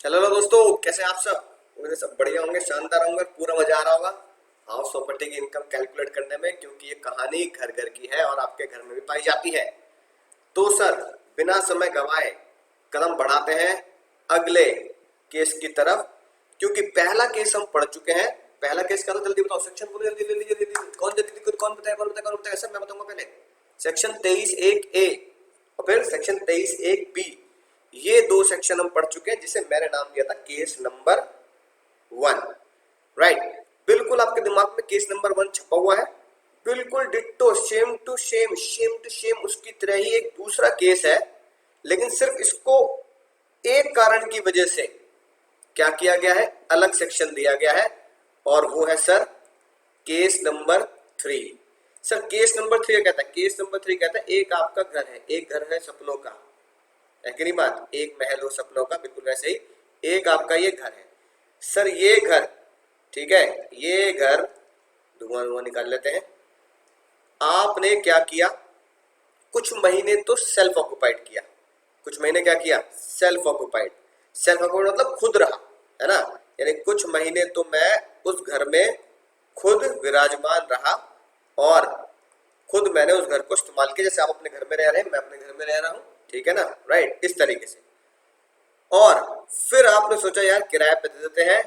Hello दोस्तों, कैसे हैं आप सब। मेरे सब बढ़िया होंगे, शानदार होंगे, पूरा मजा आ रहा होगा हाउस प्रॉपर्टी की इनकम कैलकुलेट करने में, क्योंकि ये कहानी घर घर की है और आपके घर में भी पाई जाती है। तो सर, बिना समय गवाए कदम बढ़ाते हैं अगले केस की तरफ, क्योंकि पहला केस हम पढ़ चुके हैं। पहला केस क्या था, जल्दी बताओ, सेक्शन बोलो, जल्दी जल्दी जल्दी जल्दी। कौन बताएगा, सर मैं बताऊंगा पहले। सेक्शन 23(1)(a) और फिर सेक्शन 23(1)(b। ये दो सेक्शन हम पढ़ चुके हैं, जिसे मैंने नाम दिया था केस नंबर 1। राइट, बिल्कुल आपके दिमाग में केस नंबर 1 छपा हुआ है, बिल्कुल डिट्टो, सेम टू सेम उसकी तरह ही एक दूसरा केस है। लेकिन सिर्फ इसको एक कारण की वजह से क्या किया गया है, अलग सेक्शन दिया गया है, और वो है sir case number 3। Sir case number 3 कहता है, केस नंबर 3 कहता है एक आपका घर है, एक घर है सपनों का, है कि नहीं बात, एक महल हो सपनों का, बिल्कुल वैसे ही एक आपका ये घर है। सर ये घर, ठीक है, ये घर, धुआं धुआं निकाल लेते हैं। आपने क्या किया, कुछ महीने तो सेल्फ ऑक्युपाइड किया, कुछ महीने क्या किया, सेल्फ ऑक्युपाइड। सेल्फ ऑक्युपाइड मतलब खुद रहा, है ना। यानी कुछ महीने तो मैं उस घर में खुद विराजमान रहा, और खुद मैंने उस घर को इस्तेमाल किया, जैसे आप अपने घर में रह रहे हैं, मैं अपने घर में रह रहा हूं, ठीक है ना, राइट, इस तरीके से। और फिर आपने सोचा यार किराए पे दे देते हैं,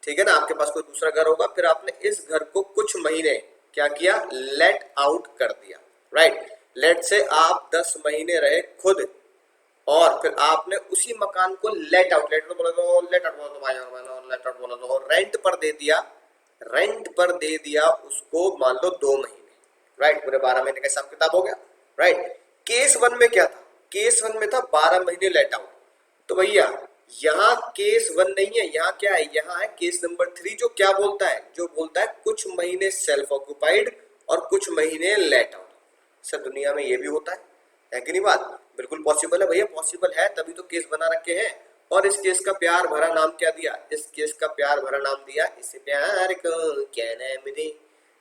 ठीक है ना, आपके पास कोई दूसरा घर होगा, फिर आपने इस घर को कुछ महीने क्या किया, लेट आउट कर दिया। राइट, लेट से आप 10 महीने रहे खुद, और फिर आपने उसी मकान को लेट आउट, लेट बोला तो लेट आउट बोला तो भाई, लेट आउट बोला तो रेंट पर दे दिया। रेंट पर दे दिया उसको, मान लो 2 महीने। राइट, पूरे 12 महीने का हिसाब किताब हो गया। राइट, केस 1 में क्या था, केस 1 में था 12 महीने लेट आउट। तो भैया यहाँ केस 1 नहीं है, यहाँ क्या है, यहाँ है केस नंबर 3, जो क्या बोलता है, जो बोलता है कुछ महीने सेल्फ ऑक्युपाइड और कुछ महीने लेट आउट। सर दुनिया में ये भी होता है कि नहीं बात, बिल्कुल पॉसिबल है भैया, पॉसिबल है, तभी तो केस बना रखे हैं। और इस केस का प्यार भरा नाम क्या दिया, इस केस का प्यार भरा नाम दिया, इस प्यार को क्या नाम दे।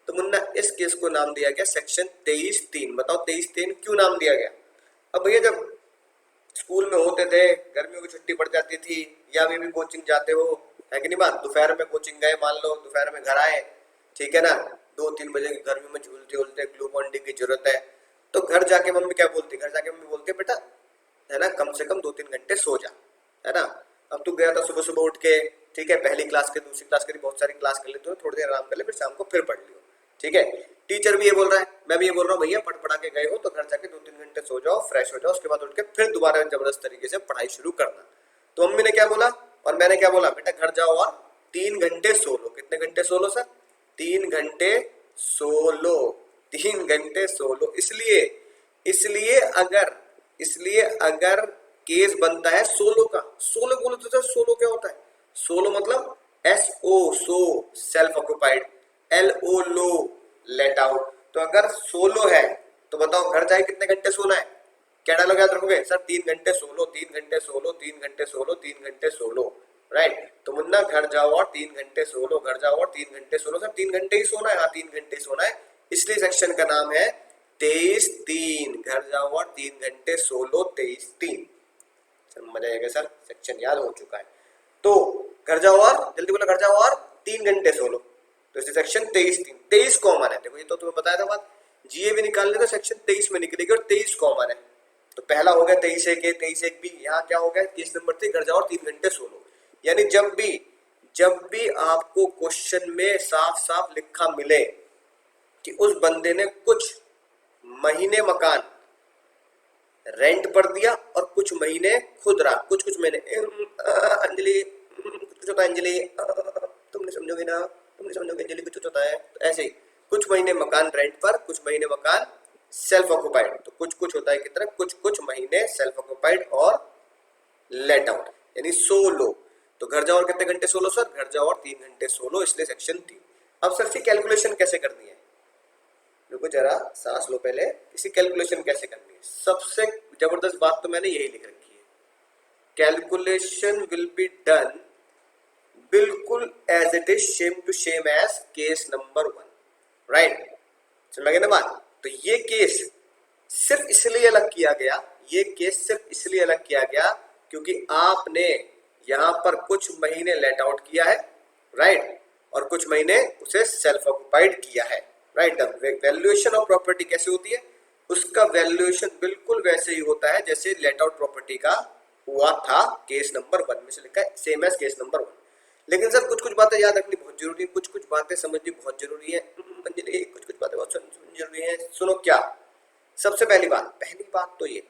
तो मुन्ना इस केस को नाम दिया गया सेक्शन 23(3)। बताओ 23(3) क्यों नाम दिया गया। अब भैया जब स्कूल में होते थे, गर्मियों की छुट्टी पड़ जाती थी, या अभी भी कोचिंग जाते हो, है कि नहीं बात, दोपहर में कोचिंग गए, मान लो दोपहर में घर आए, ठीक है ना, 2-3 बजे की गर्मी में झूलते झूलते ग्लूकॉन डी की जरूरत है, तो घर जाके मम्मी क्या बोलती, घर जाके मम्मी बोलती है बेटा, है ना, कम से कम 2-3 घंटे सो जा, है ना। अब तू गया था सुबह सुबह उठ के, ठीक है, पहली क्लास के दूसरी क्लास के बहुत सारी क्लास कर लेते हो, थोड़ी देर आराम कर ले, फिर शाम को फिर पढ़ लियो, ठीक है। टीचर भी ये बोल रहा है, मैं भी ये बोल रहा हूँ, भैया पढ़ पढ़ा के गए हो तो घर जाके 2-3 घंटे सो जाओ, फ्रेश हो जाओ, उसके बाद उठ के फिर दोबारा जबरदस्त तरीके से पढ़ाई शुरू करना। तो मम्मी ने क्या बोला और मैंने क्या बोला, बेटा घर जाओ और 3 घंटे सो लो। कितने घंटे सो लो सर, 3 घंटे सो लो, 3 घंटे सो लो। इसलिए इसलिए अगर इसलिए अगर केस बनता है सोलो का, सोलो बोलो तो सर, सोलो क्या होता है, सोलो मतलब SO सो, सेल्फ ऑक्युपाइड, LO लो, लेट आउट। तो अगर सोलो है तो बताओ घर जाए कितने घंटे सोना है, क्या डायलॉग याद रखोगे सर, 3 घंटे सोलो, 3 घंटे सोलो, 3 घंटे सोलो, 3 घंटे सोलो। राइट, तो मुन्ना घर जाओ और 3 घंटे सोलो, घर जाओ और 3 घंटे सोलो। सर 3 घंटे ही सोना है, हाँ 3 घंटे ही सोना है, इसलिए सेक्शन का नाम है 23(3), घर जाओ और 3 घंटे सोलो, 23(3)। सर मजा आएगा सर, सेक्शन याद हो चुका है। तो घर जाओ और, जल्दी बोला, घर जाओ और 3 घंटे सोलो, तो इससे सेक्शन 23(3), 23 कॉमन है। देखो ये तो तुम्हें बताया था बात, जीए भी निकालने तो सेक्शन 23 में निकलेगी, और 23 कॉमन है। तो पहला हो गया 23(1)(a), 23(1)(b। यहाँ क्या हो गया, केस नंबर 3, घर जाओ और 3 घंटे सोलो। यानी जब भी आपको क्वेश्चन में साफ साफ लिखा मिले कि उस बंदे ने कुछ महीने मकान रेंट पर दिया और कुछ महीने खुद रहा, कुछ कुछ महीने, अंजलि कुछ कुछ होता है, अंजलि तुमने समझोगे ना, तुमने समझोगे, अंजलि कुछ कुछ होता है, तो ऐसे ही कुछ महीने मकान रेंट पर, कुछ महीने मकान सेल्फ ऑक्युपाइड, तो कुछ कुछ होता है कितना, कुछ कुछ महीने सेल्फ ऑक्युपाइड और लेट आउट, यानी सोलो। तो घर जाओ और कितने घंटे सोलो सर, घर जाओ और 3 घंटे सोलो, इसलिए सेक्शन 3। अब सर इसकी कैलकुलेशन कैसे करनी है, रुको जरा सांस लो पहले, इसी कैलकुलेशन कैसे करनी है। सबसे जबरदस्त बात तो मैंने यही लिख रखी है, कैलकुलेशन विल बी डन बिल्कुल as it is, same to same as case number 1। Right, समझ गए ना बात। तो ये केस सिर्फ इसलिए अलग किया गया, ये केस सिर्फ इसलिए अलग किया गया क्योंकि आपने यहाँ पर कुछ महीने लेट आउट किया है, राइट, और कुछ महीने उसे सेल्फ ऑक्युपाइड किया है, राइट। वैल्यूएशन ऑफ प्रॉपर्टी कैसे होती है, उसका वैल्यूएशन बिल्कुल वैसे ही होता है जैसे लेट आउट प्रॉपर्टी का हुआ था केस नंबर 1 में से लिखा है, सेम एज केस नंबर 1। लेकिन सर कुछ कुछ बातें याद रखनी बहुत जरूरी है, कुछ कुछ बातें समझनी बहुत जरूरी है अंजलि, कुछ कुछ बातें बहुत जरूरी है। सुनो क्या, सबसे पहली बात तो ये,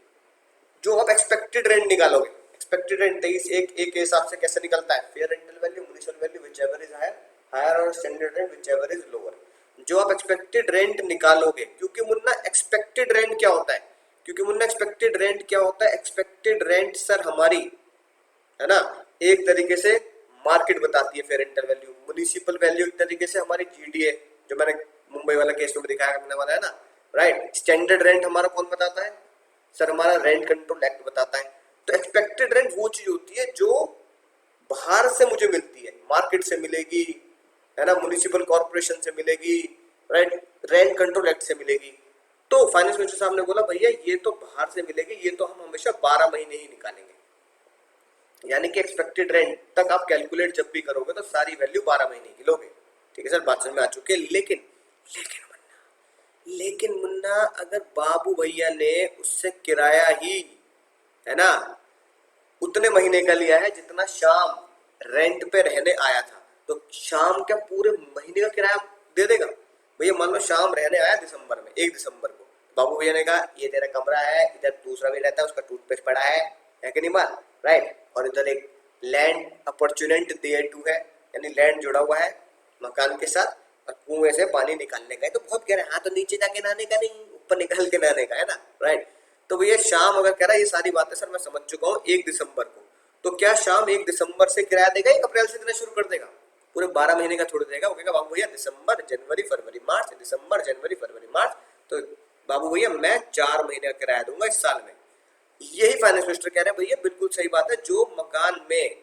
जो आप एक्सपेक्टेड रेंट निकालोगे, एक्सपेक्टेड रेंट एक के हिसाब से कैसे निकलता है, fair rental value, municipal value whichever is higher, higher और standard rent whichever is lower. जो आप एक्सपेक्टेड रेंट निकालोगे, क्योंकि मुन्ना एक्सपेक्टेड रेंट क्या होता है, एक्सपेक्टेड रेंट सर हमारी, है ना, एक तरीके से मार्केट बताती है fair rental value, municipal value एक तरीके से हमारी जीडीए, जो मैंने मुंबई वाला केस में दिखाया करने वाला है ना, राइट। स्टैंडर्ड रेंट हमारा कौन बताता है सर, हमारा रेंट कंट्रोल एक्ट बताता है। तो एक्सपेक्टेड रेंट वो चीज होती है जो बाहर से मुझे मिलती है, मार्केट से मिलेगी, है ना, म्युनिसिपल कॉर्पोरेशन से मिलेगी, राइट, रेंट कंट्रोल एक्ट से मिलेगी। तो फाइनेंस मिनिस्टर साहब ने बोला भैया ये तो बाहर से मिलेगी, ये तो हम हमेशा 12 महीने ही निकालेंगे। यानी कि एक्सपेक्टेड रेंट तक आप कैलकुलेट जब भी करोगे तो सारी वैल्यू 12 महीने की लोगे। ठीक है सर, बात समझ में आ चुकी है। लेकिन मुन्ना अगर बाबू भैया ने उससे किराया ही, है ना, उतने महीने का लिया है जितना शाम रेंट पे रहने आया था, तो शाम क्या पूरे महीने का किराया दे देगा भैया? मान लो शाम रहने आया दिसंबर में, 1 दिसंबर को, बाबू भैया ने कहा ये तेरा कमरा है, इधर दूसरा भी रहता है, उसका टूथपेस्ट पड़ा है कि नहीं बात, राइट, और इधर एक लैंड अपॉर्चुनिटी देयर टू है, यानी लैंड जुड़ा हुआ है मकान के साथ, और कुएं से पानी निकालने का है, तो बहुत कह रहे हैं हाँ, तो नीचे जाके नहाने का नहीं, ऊपर निकाल के नहाने का, है ना, राइट। तो भैया शाम अगर कह रहा है, ये सारी बातें सर मैं समझ चुका हूँ 1 दिसंबर को, तो क्या शाम 1 दिसंबर से किराया देगा, 1 अप्रैल से देना शुरू कर देगा? पूरे 12 महीने का थोड़ी देगा, वो कहेगा बाबू भैया दिसंबर जनवरी फरवरी मार्च, दिसंबर जनवरी फरवरी मार्च, तो बाबू भैया मैं 4 महीने का किराया दूंगा इस साल में। यही फाइनेंस मिनिस्टर कह रहे हैं भैया बिल्कुल सही बात है, जो मकान में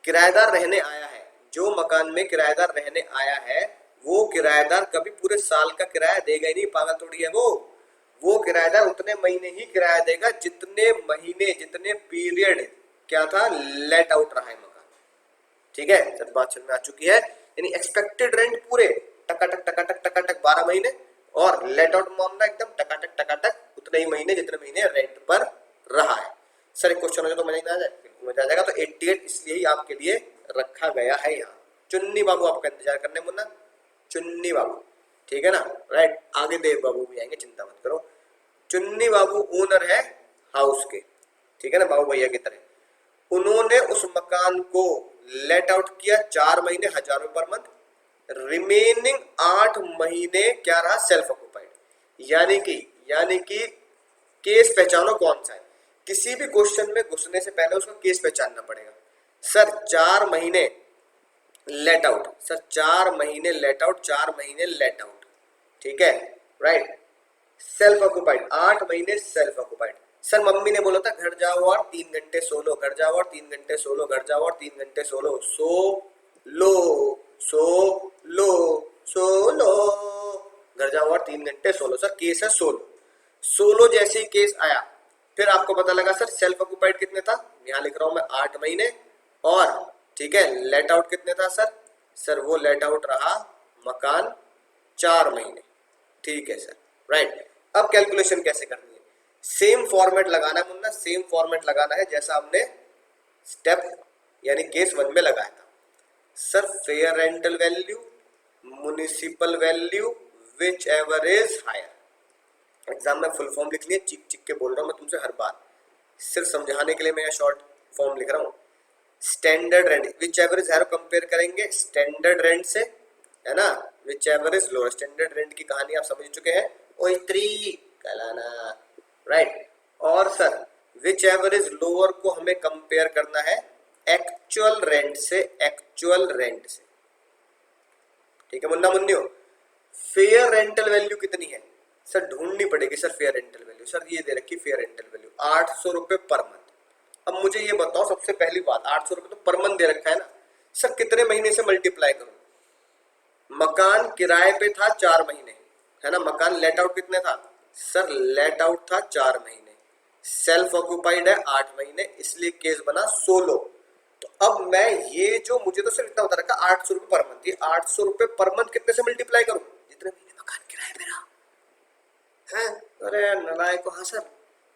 किराएदार रहने आया है, जो मकान में किराएदार रहने आया है, वो किराएदार कभी पूरे साल का किराया देगा ही नहीं, पागल थोड़ी है वो किराएदार उतने महीने ही किराया देगा जितने महीने, जितने पीरियड क्या था, लेट आउट रहा है मकान। ठीक है सर, बात समझ में आ चुकी है। यानी एक्सपेक्टेड रेंट पूरे टकाटक 12 महीने, और लेट आउट मामला एकदम टकाटक उतने ही महीने जितने महीने रेंट पर रहा है। सर एक क्वेश्चन हो तो मजा नहीं आ जाए, बिल्कुल मजा आ जाएगा। तो 88 इसलिए ही आपके लिए रखा गया है यहाँ। चुन्नी बाबू आपका इंतजार करने, मुन्ना चुन्नी बाबू, ठीक है ना, राइट। आगे देव बाबू भी आएंगे, चिंता मत करो। चुन्नी बाबू ओनर है हाउस के, ठीक है ना, बाबू भैया की तरह। उन्होंने उस मकान को लेट आउट किया 4 महीने, 1000 रुपए पर मंथ, रिमेनिंग 8 महीने क्या रहा, सेल्फ ऑक्युपाइड। यानी कि केस पहचानो कौन सा है, किसी भी क्वेश्चन में घुसने से पहले उसका केस पहचानना पड़ेगा। सर 4 महीने लेट आउट, सर 4 महीने लेट आउट, 4 महीने लेट आउट, ठीक है, राइट। सेल्फ ऑक्युपाइड 8 महीने सेल्फ ऑक्युपाइड। सर मम्मी ने बोला था घर जाओ और 3 घंटे सो लो, घर जाओ और 3 घंटे सो लो, घर जाओ और 3 घंटे सो लो, सो लो, घर जाओ और 3 घंटे सो लो। सर केस है सोलो जैसे ही केस आया, फिर आपको पता लगा सर सेल्फ ऑक्युपाइड कितने था, यहां लिख रहा हूं मैं 8 महीने, और ठीक है लेट आउट कितने था सर वो लेट आउट रहा मकान 4 महीने, ठीक है सर, राइट। अब कैलकुलेशन कैसे करनी है, सेम फॉर्मेट लगाना है मुन्ना, सेम फॉर्मेट लगाना है जैसा हमने स्टेप यानी केस 1 में लगाया था। Sir fair rental value, municipal value, whichever is higher. Exam में फुल फॉर्म लिख लिया, चिक चिक के बोल रहा हूं मैं तुमसे हर बात, सिर्फ समझाने के लिए मैं शॉर्ट फॉर्म लिख रहा हूं। Standard rent, whichever is higher compare करेंगे स्टैंडर्ड रेंट से, है ना, whichever is lower. Standard rent की कहानी आप समझ चुके हैं, O3 कहलाना, राइट। और sir whichever is lower को हमें कंपेयर करना है एक्चुअल रेंट से, एक्चुअल रेंट से, ठीक है मुन्ना मुन्नियो। फेयर रेंटल वैल्यू कितनी है सर, ढूंढनी पड़ेगी sir fair rental value. Sir ये दे रखी फेयर रेंटल वैल्यू 800 रुपए पर मंथ। अब मुझे ये बताओ सबसे पहली बात, 800 रुपए तो पर मंथ दे रखा है ना, सर कितने महीने से मल्टीप्लाई करूं? मकान किराए पे था 4 महीने, है ना, मकान लेट आउट कितने था सर, लेट आउट था 4 महीने, सेल्फ ऑक्युपाइड है 8 महीने, इसलिए केस बना सोलो। तो अब मैं ये जो मुझे तो सिर्फ इतना बता रखा 800 रुपये पर मंथ, ये 800 रुपये पर मंथ कितने से मल्टीप्लाई करूं? जितने महीने मकान किराया मेरा है। अरे नलायको, हाँ सर,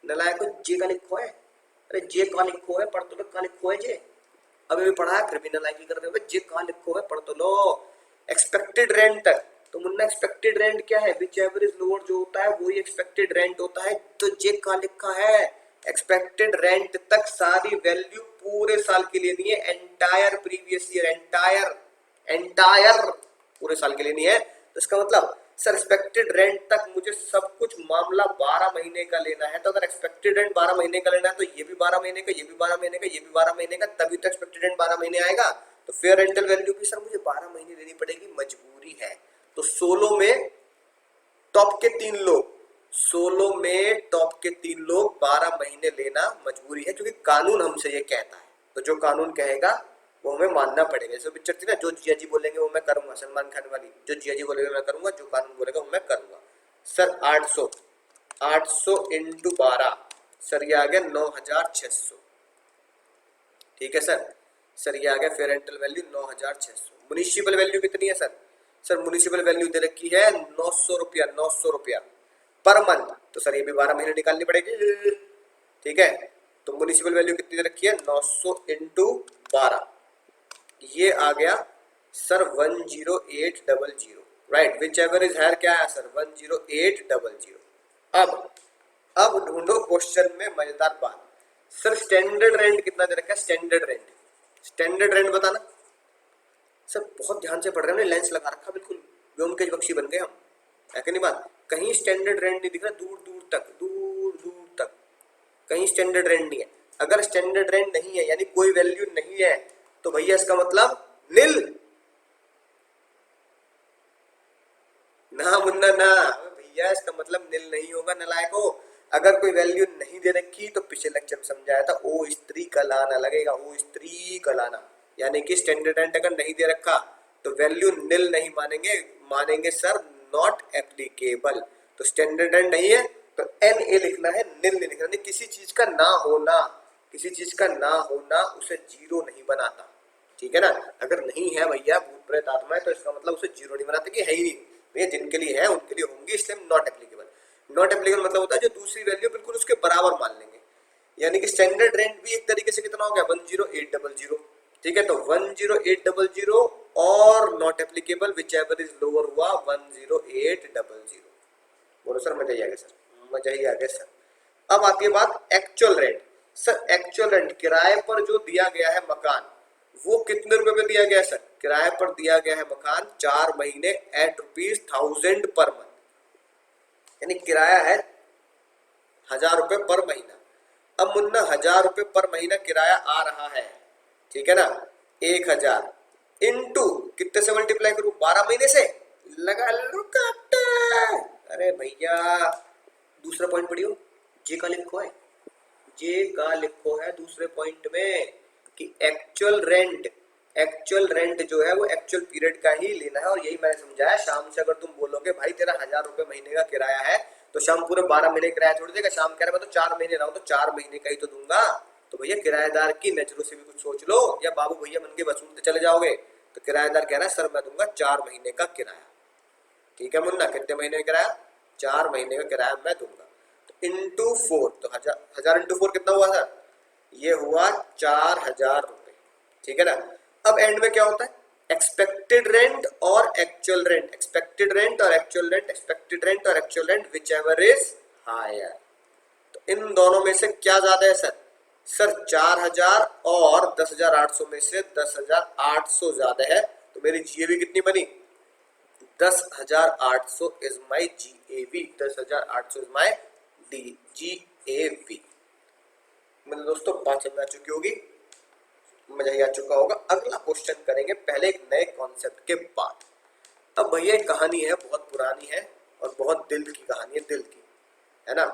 नलायको जे का लिखो है। अरे जे का लिखो है, पढ़ तो लो, का लिखो है जे। अभी भी पढ़ा है, फिर भी नलायकी कर रहे हो। जे का लिखो है, पढ़ तो लो। एक्सपेक्टेड रेंट तक तो मुन्ना, एक्सपेक्टेड रेंट क्या है? विच एवरेज लोअर जो होता है वही एक्सपेक्टेड रेंट होता है। तो जे का लिखा है, एक्सपेक्टेड रेंट तक सारी वैल्यू पूरे साल के लिए नहीं है, entire previous year, entire entire पूरे साल के लिए नहीं है। तो इसका मतलब सर एक्सपेक्टेड रेंट तक मुझे सब कुछ मामला 12 महीने का लेना है। तो अगर एक्सपेक्टेड रेंट 12 महीने का लेना है तो ये भी 12 महीने का, ये भी 12 महीने का, ये भी 12 महीने का, तभी तो एक्सपेक्टेड रेंट 12 महीने आएगा। तो फेयर रेंटल वैल्यू भी सर मुझे 12 महीने लेनी पड़ेगी, मजबूरी है। तो सोलो में टॉप के 3 लोग, सोलो में टॉप के 3 लोग 12 महीने लेना मजबूरी है, क्योंकि कानून हमसे ये कहता है। तो जो कानून कहेगा वो हमें मानना पड़ेगा। जैसे पिक्चर थी ना, जो जिया जी बोलेंगे वो मैं करूंगा, सलमान खान वाली, जो जिया जी बोलेंगे मैं करूंगा, जो कानून बोलेगा वो मैं करूंगा। सर 800, 800 इंटू 12, सर ये आ गया 9600। ठीक है सर, सर ये आ गया fair rental value 9600। Municipal value कितनी है सर? सर म्युनिसिपल वैल्यू दे रखी है 900 रुपया, 900 रुपया पर मंथ। तो सर ये भी 12 महीने निकालनी पड़ेगी। ठीक है, तो म्युनिसिपल वैल्यू कितनी दे रखी है? 900 इंटू 12, ये आ गया sir 10800। Right, whichever is higher क्या है सर? 10800। अब ढूंढो क्वेश्चन में मजेदार बात। सर स्टैंडर्ड रेंट कितना दे रखा है? स्टैंडर्ड रेंट, स्टैंडर्ड रेंट बताना। सर बहुत ध्यान से पढ़ रहे हैं, हमने लेंस लगा रखा, बिल्कुल व्योमकेश बख्शी बन गए हम, है कि नहीं बात? कहीं स्टैंडर्ड रेंट नहीं दिख रहा, दूर दूर तक, दूर दूर तक कहीं स्टैंडर्ड रेंट नहीं है। अगर स्टैंडर्ड रेंट नहीं है यानी कोई वैल्यू नहीं है, तो भैया इसका मतलब नील ना मुन्ना ना। भैया इसका मतलब नील नहीं होगा नलायको। अगर कोई वैल्यू नहीं दे रखी तो पिछले लेक्चर में समझाया था, ओ स्त्री का लाना लगेगा, ओ स्त्री का लाना। यानी कि स्टैंडर्ड रेंट अगर नहीं दे रखा तो वैल्यू नील नहीं मानेंगे, मानेंगे सर नॉट एप्लीकेबल। तो स्टैंडर्ड रेंट नहीं है तो एन ए लिखना है, नील नहीं लिखना। नहीं, किसी चीज का ना होना, किसी चीज का ना होना उसे जीरो नहीं बनाता। ठीक है ना? अगर नहीं है भैया भूत प्रेत आत्माएं, तो इसका मतलब उसे जीरो नहीं बनाते कि है ही नहीं। भैया जिनके लिए है उनके लिए होंगी, इसलिए नॉट एप्लीकेबल। नॉट एप्लीकेबल मतलब होता है जो दूसरी वैल्यू बिल्कुल उसके बराबर मान लेंगे। यानी कि स्टैंडर्ड रेंट भी एक तरीके से कितना हो गया? 10800। ठीक है, तो 10800 और not applicable which ever is lower हुआ 10800। बोलो सर मजा ही आ गया सर, मजा ही आ गया सर। अब आती है बात actual rent. Sir actual rent किराए पर जो दिया गया है मकान, वो कितने रुपए में दिया गया है सर? किराए पर दिया गया है मकान 4 महीने एट ₹1000 पर मंथ, यानी किराया है 1000 रुपए पर महीना। अब मुन्ना 1000 रुपए पर महीना किराया आ रहा है, ठीक है ना? 1000 इंटू कितने से मल्टीप्लाई करूं? 12 महीने से। लगा लो काटा। अरे भैया दूसरा पॉइंट पढ़ियो, जे का लिखो है, जे का लिखो है दूसरे पॉइंट में कि एक्चुअल रेंट, एक्चुअल रेंट जो है वो एक्चुअल पीरियड का ही लेना है। और यही मैंने समझाया, शाम से अगर तुम बोलोगे भाई तेरा 1000 रुपए महीने का किराया है, तो शाम पूरे 12 महीने किराया छोड़ देगा। शाम कह रहा मैं तो 4 महीने रहा हूं, तो 4 महीने का ही तो दूंगा। तो भैया किराएदार की नजरों से भी कुछ सोच लो, या बाबू भैया मन के वसूलते चले जाओगे। तो किराएदार कह रहा है सर मैं दूंगा 4 महीने का किराया। ठीक है मुन्ना, कितने महीने का किराया? 4 महीने का किराया मैं दूंगा। तो इंटू 4, तो 1000 इंटू 4 कितना हुआ सर? ये हुआ 4000 रुपए। ठीक है ना? अब एंड में क्या होता है? एक्सपेक्टेड रेंट और एक्चुअल रेंट, एक्सपेक्टेड रेंट और एक्चुअल रेंट, एक्सपेक्टेड रेंट और actual rent whichever is higher. तो इन दोनों में से क्या ज्यादा है सर? सर 4000 और 10800 में से 10800 ज्यादा है। तो मेरी जीएवी कितनी बनी? 10800 is my GAV, 10800 is my GAV. मेरे दोस्तों बात समझ आ चुकी होगी, मजा ही आ चुका होगा। अगला क्वेश्चन करेंगे पहले एक नए कॉन्सेप्ट के बाद। अब भैया एक कहानी है, बहुत पुरानी है और बहुत दिल की कहानी है, दिल की, है ना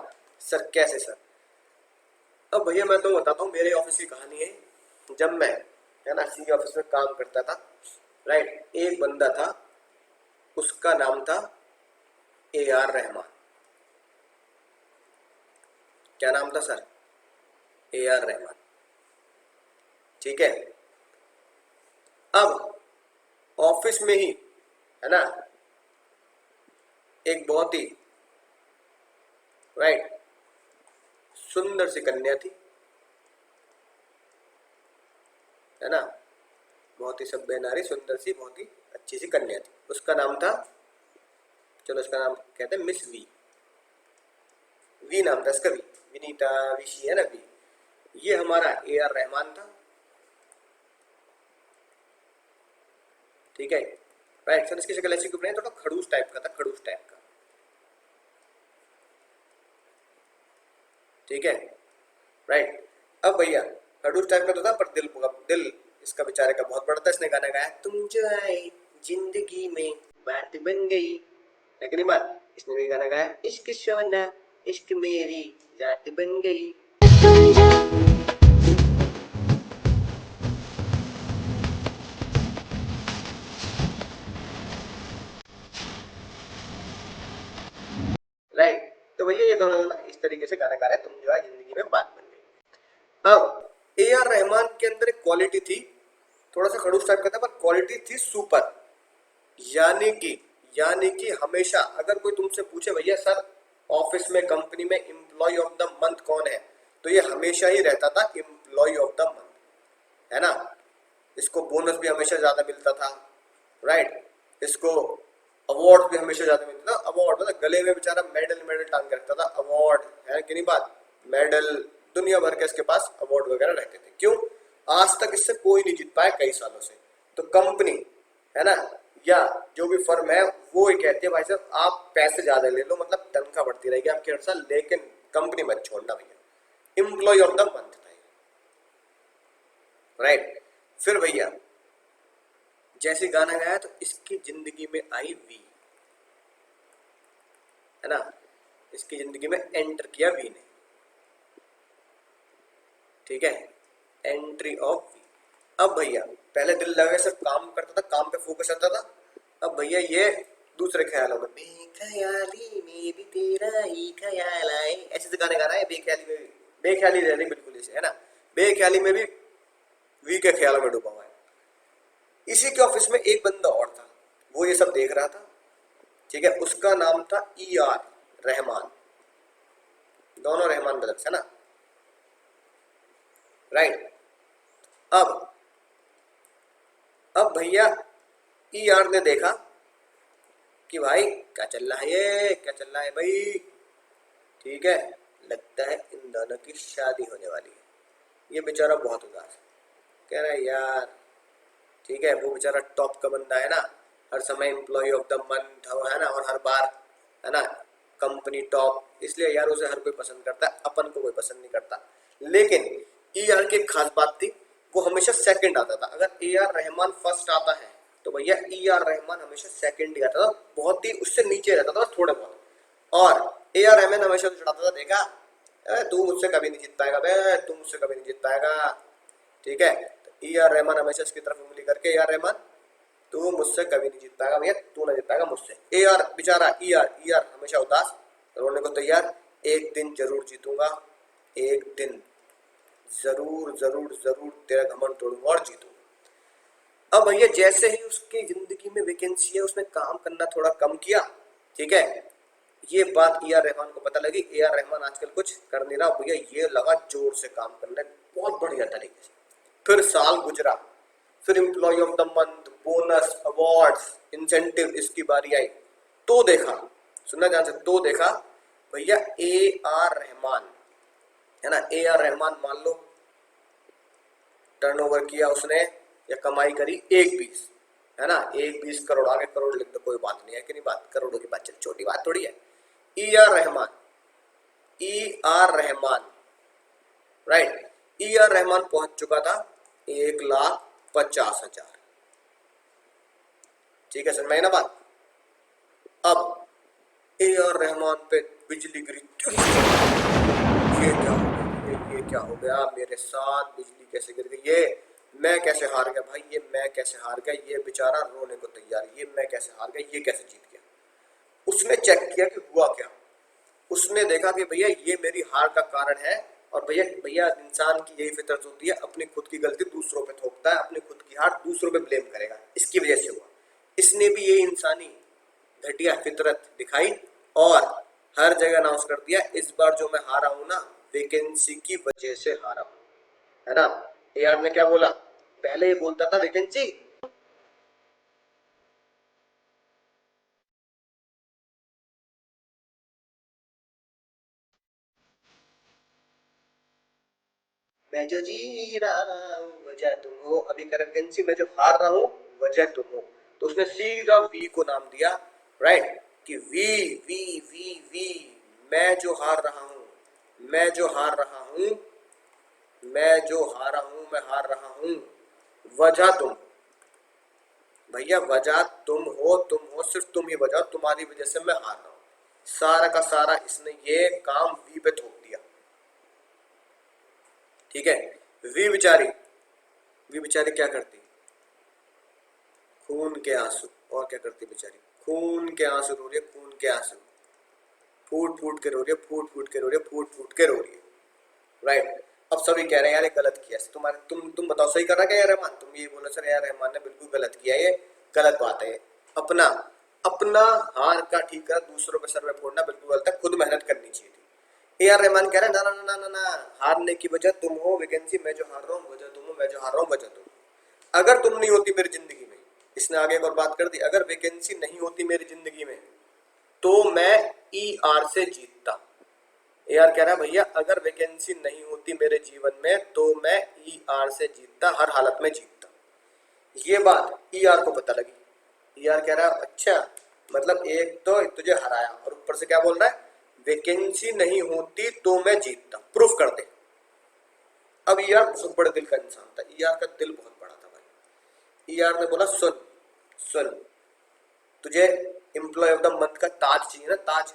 सर? कैसे सर? अब भैया मैं तो बताता हूँ, मेरे ऑफिस की कहानी है। जब मैं, है ना, सी ऑफिस में काम करता था, राइट, एक बंदा था, उसका नाम था AR रहमान। क्या नाम था सर? AR रहमान। ठीक है, अब ऑफिस में ही, है ना, एक बहुत ही राइट सुंदर सी कन्या थी, है ना, बहुत ही सभ्य नारी, सुंदर सी, बहुत ही अच्छी सी कन्या थी। उसका नाम था, चलो उसका नाम कहते हैं मिस वी। वी नाम था इसका, वी, विनीता, विशी, है ना, वी। ये हमारा ए आर रहमान था, ठीक है, राइट। सर इसकी शक्ल ऐसी क्यों बनाई, थोड़ा खड़ूस टाइप का था, खड़ूस टाइप का, ठीक है, राइट। अब भैया खड़ूस टाइप का तो था, पर दिल इसका बेचारे का बहुत बड़ा था। इसने गाना गाया, तुम जो आए जिंदगी में बात बन गई, है कि नहीं बात। इसने भी गाना गाया, इश्क सोना इश्क मेरी रात बन गई। राइट, तो भैया ये दोनों इस तरीके से गाना गा रहे हैं, तुम जो है जिंदगी में बात बन गई। अब ए आर रहमान के अंदर एक क्वालिटी थी, थोड़ा सा खड़ूस टाइप का था, पर क्वालिटी थी सुपर। यानी कि हमेशा अगर कोई तुमसे पूछे, भैया सर ऑफिस में कंपनी में एम्प्लॉय ऑफ द मंथ कौन है, तो ये हमेशा ही रहता था एम्प्लॉय ऑफ द मंथ, है ना। इसको बोनस भी हमेशा ज्यादा मिलता था, राइट। इसको अवार्ड भी हमेशा ज्यादा मिलता था। अवार्ड मतलब गले में बेचारा मेडल मेडल टांग के रखता था, अवार्ड है कि नहीं बात, मेडल दुनिया भर के इसके पास अवार्ड वगैरह रहते थे। क्यों, आज तक इससे कोई नहीं जीत पाया कई सालों से। तो कंपनी, है ना, या जो भी फर्म है वो ये कहती है, भाई साहब आप पैसे ज्यादा ले लो, मतलब तनख्वाह बढ़ती रहेगी आपकी हर साल, लेकिन कंपनी मत छोड़ना भैया। एम्प्लॉय ऑफ द मंथ था, राइट। फिर भैया जैसे गाना गाया तो इसकी जिंदगी में आई वी, है ना, इसकी जिंदगी में एंटर किया वी ने, ठीक है, एंट्री ऑफ वी। अब भैया पहले दिल लगा सिर्फ काम करता था, काम पे फोकस रहता था। अब भैया ये दूसरे ख्यालों में, बेख्याली में भी तेरा ही ख्याल आए, ऐसे से गाने गा रहा है। बेख्याली में भी, बेख्याली रह रही बिल्कुल इसे, है ना, बेख्याली में भी वी के ख्यालों में डूबा हुआ है। इसी के ऑफिस में एक बंदा और था, वो ये सब देख रहा था, ठीक है। उसका नाम था ई आर रहमान, दोनों रहमान ब्रदर्स, है ना, राइट। अब भैया ई आर ने देखा कि भाई क्या चल रहा है, ये क्या चल रहा है भाई, ठीक है, लगता है इन दोनों की शादी होने वाली है। ये बेचारा बहुत उदास है, कह रहा है यार, ठीक है, वो बेचारा टॉप का बंदा है ना, हर समय एम्प्लॉय ऑफ द मंथ है ना, और हर बार, है ना, कंपनी टॉप, इसलिए यार उसे हर कोई पसंद करता है, अपन को कोई पसंद नहीं करता। लेकिन ई आर की एक खास बात थी, वो हमेशा सेकंड आता था। अगर ए आर रहमान फर्स्ट आता है तो भैया ई आर रहमान हमेशा सेकंड ही आता था, बहुत ही उससे नीचे रहता था थोड़ा बहुत। और ए आर रहमान हमेशा चढ़ाता था, देखा तू मुझसे कभी नहीं जीत पाएगा बे, तू मुझसे कभी नहीं जीत पाएगा, ठीक है। ई आर रहमान हमेशा इसकी तरफ उंगली करके, ए आर रहमान तू मुझसे कभी नहीं जीत पाएगा भैया, तू ना जीत पाएगा मुझसे। ए आर बेचारा ई आर हमेशा उदास, रोने को तैयार, एक दिन जरूर जीतूंगा, एक दिन जरूर जरूर जरूर तेरा घमंड तोड़ूंगा और जीतूंगा। अब भैया जैसे ही उसकी जिंदगी में वैकेंसी है, उसने काम करना थोड़ा कम किया, ठीक है। ये बात ए आर रहमान को पता लगी, ए आर रहमान आजकल कुछ कर नहीं रहा भैया, ये लगा जोर से काम करने बहुत बढ़िया तरीके से। फिर साल गुजरा, फिर employee of the month, bonus, awards, incentive, इसकी बारी आई। तो देखा, सुनना ध्यान से, तो देखा भैया ए आर रहमान, है ना, ए आर रहमान मान लो टर्नओवर किया उसने या कमाई करी 120, है ना, 1-20 करोड़, आगे करोड़ लिख दो कोई बात नहीं है कि नहीं बात, करोड़ों की बात, छोटी बात थोड़ी है। E R Rahman, E R Rahman, right, E R Rahman पहुंच चुका था 1,50,000, ठीक है, समझ में आई ना बात। अब ए आर रहमान पे बिजली गिरी, ये क्या हो गया, ये क्या हो गया मेरे साथ, बिजली कैसे गिर गई, ये मैं कैसे हार गया भाई, ये मैं कैसे हार गया, ये बेचारा रोने को तैयार, ये मैं कैसे हार गया, ये कैसे जीत गया। उसने चेक किया कि हुआ क्या, उसने देखा कि भैया ये मेरी हार का कारण है और भैया भैया इंसान की यही फितरत होती है, अपनी खुद की गलती दूसरों पे थोपता है, अपनी खुद की हार दूसरों पे ब्लेम करेगा, इसकी वजह से हुआ। इसने भी ये इंसानी घटिया फितरत दिखाई और हर जगह अनाउंस कर दिया, इस बार जो मैं हारा हूं ना, वैकेंसी की वजह से हारा हूं, है ना। एआर ने क्या बोला, पहले ये बोलता था वैकेंसी, मैं जो जी रहा हूँ वजह तुम हो, अभी करेंसी में जो हार रहा हूँ वजह तुम हो। तो उसने सीधा वी को नाम दिया, राइट, कि वी वी वी वी, मैं जो हार रहा हूँ, मैं जो हार रहा हूँ, मैं जो हारा हूँ, मैं हार रहा हूँ, वजह तुम। भैया वजह तुम हो, सिर्फ तुम ही वजह, तुम्हारी वजह से मैं हार रहा हूँ। सारा का सारा इसने ये काम वी पे थोप दिया, ठीक है। वी बेचारी, वी बेचारी क्या करती, खून के आंसू, और क्या करती बेचारी, खून के आंसू रो रही है, खून के आंसू, फूट फूट के रो रही है, फूट फूट के रो रही है, फूट फूट के रो रही है, राइट। अब सभी कह रहे हैं यार ये गलत किया, तुम्हारे तुम बताओ सही कर रहा क्या यार रहमान, तुम ये बोलो सर यार रहमान ने बिल्कुल गलत किया, ये गलत बात है, ये अपना अपना हार का ठीक है, दूसरों पे सर पे फोड़ना बिल्कुल गलत है, खुद मेहनत करनी चाहिए थी। ए आर रहमान कह रहे हैं ना ना ना ना ना, हारने की वजह तुम हो, वैकेंसी मैं जो हार रहा हूँ वजह तुम हो, मैं जो हार रहा हूँ वजह तुम हो। अगर तुम नहीं होती मेरी जिंदगी में, इसने आगे एक और बात कर दी, अगर वैकेंसी नहीं होती मेरी जिंदगी में तो मैं ई आर से जीतता। ए आर कह रहा है भैया अगर वैकेंसी नहीं होती मेरे जीवन में तो मैं ई आर से जीतता, हर हालत में जीतता। ये बात ई आर को पता लगी। ई आर कह रहा है अच्छा, मतलब एक तो तुझे हराया और ऊपर से क्या बोल रहा है, वैकेंसी नहीं होती तो मैं जीतता, प्रूफ कर दे। अब ई आर बहुत बड़े दिल का इंसान था, ई आर का दिल बहुत बड़ा था भाई। ई आर ने बोला सुन सुन, तुझे एम्प्लॉय ऑफ द मंथ का ताज चाहिए ना, ताज,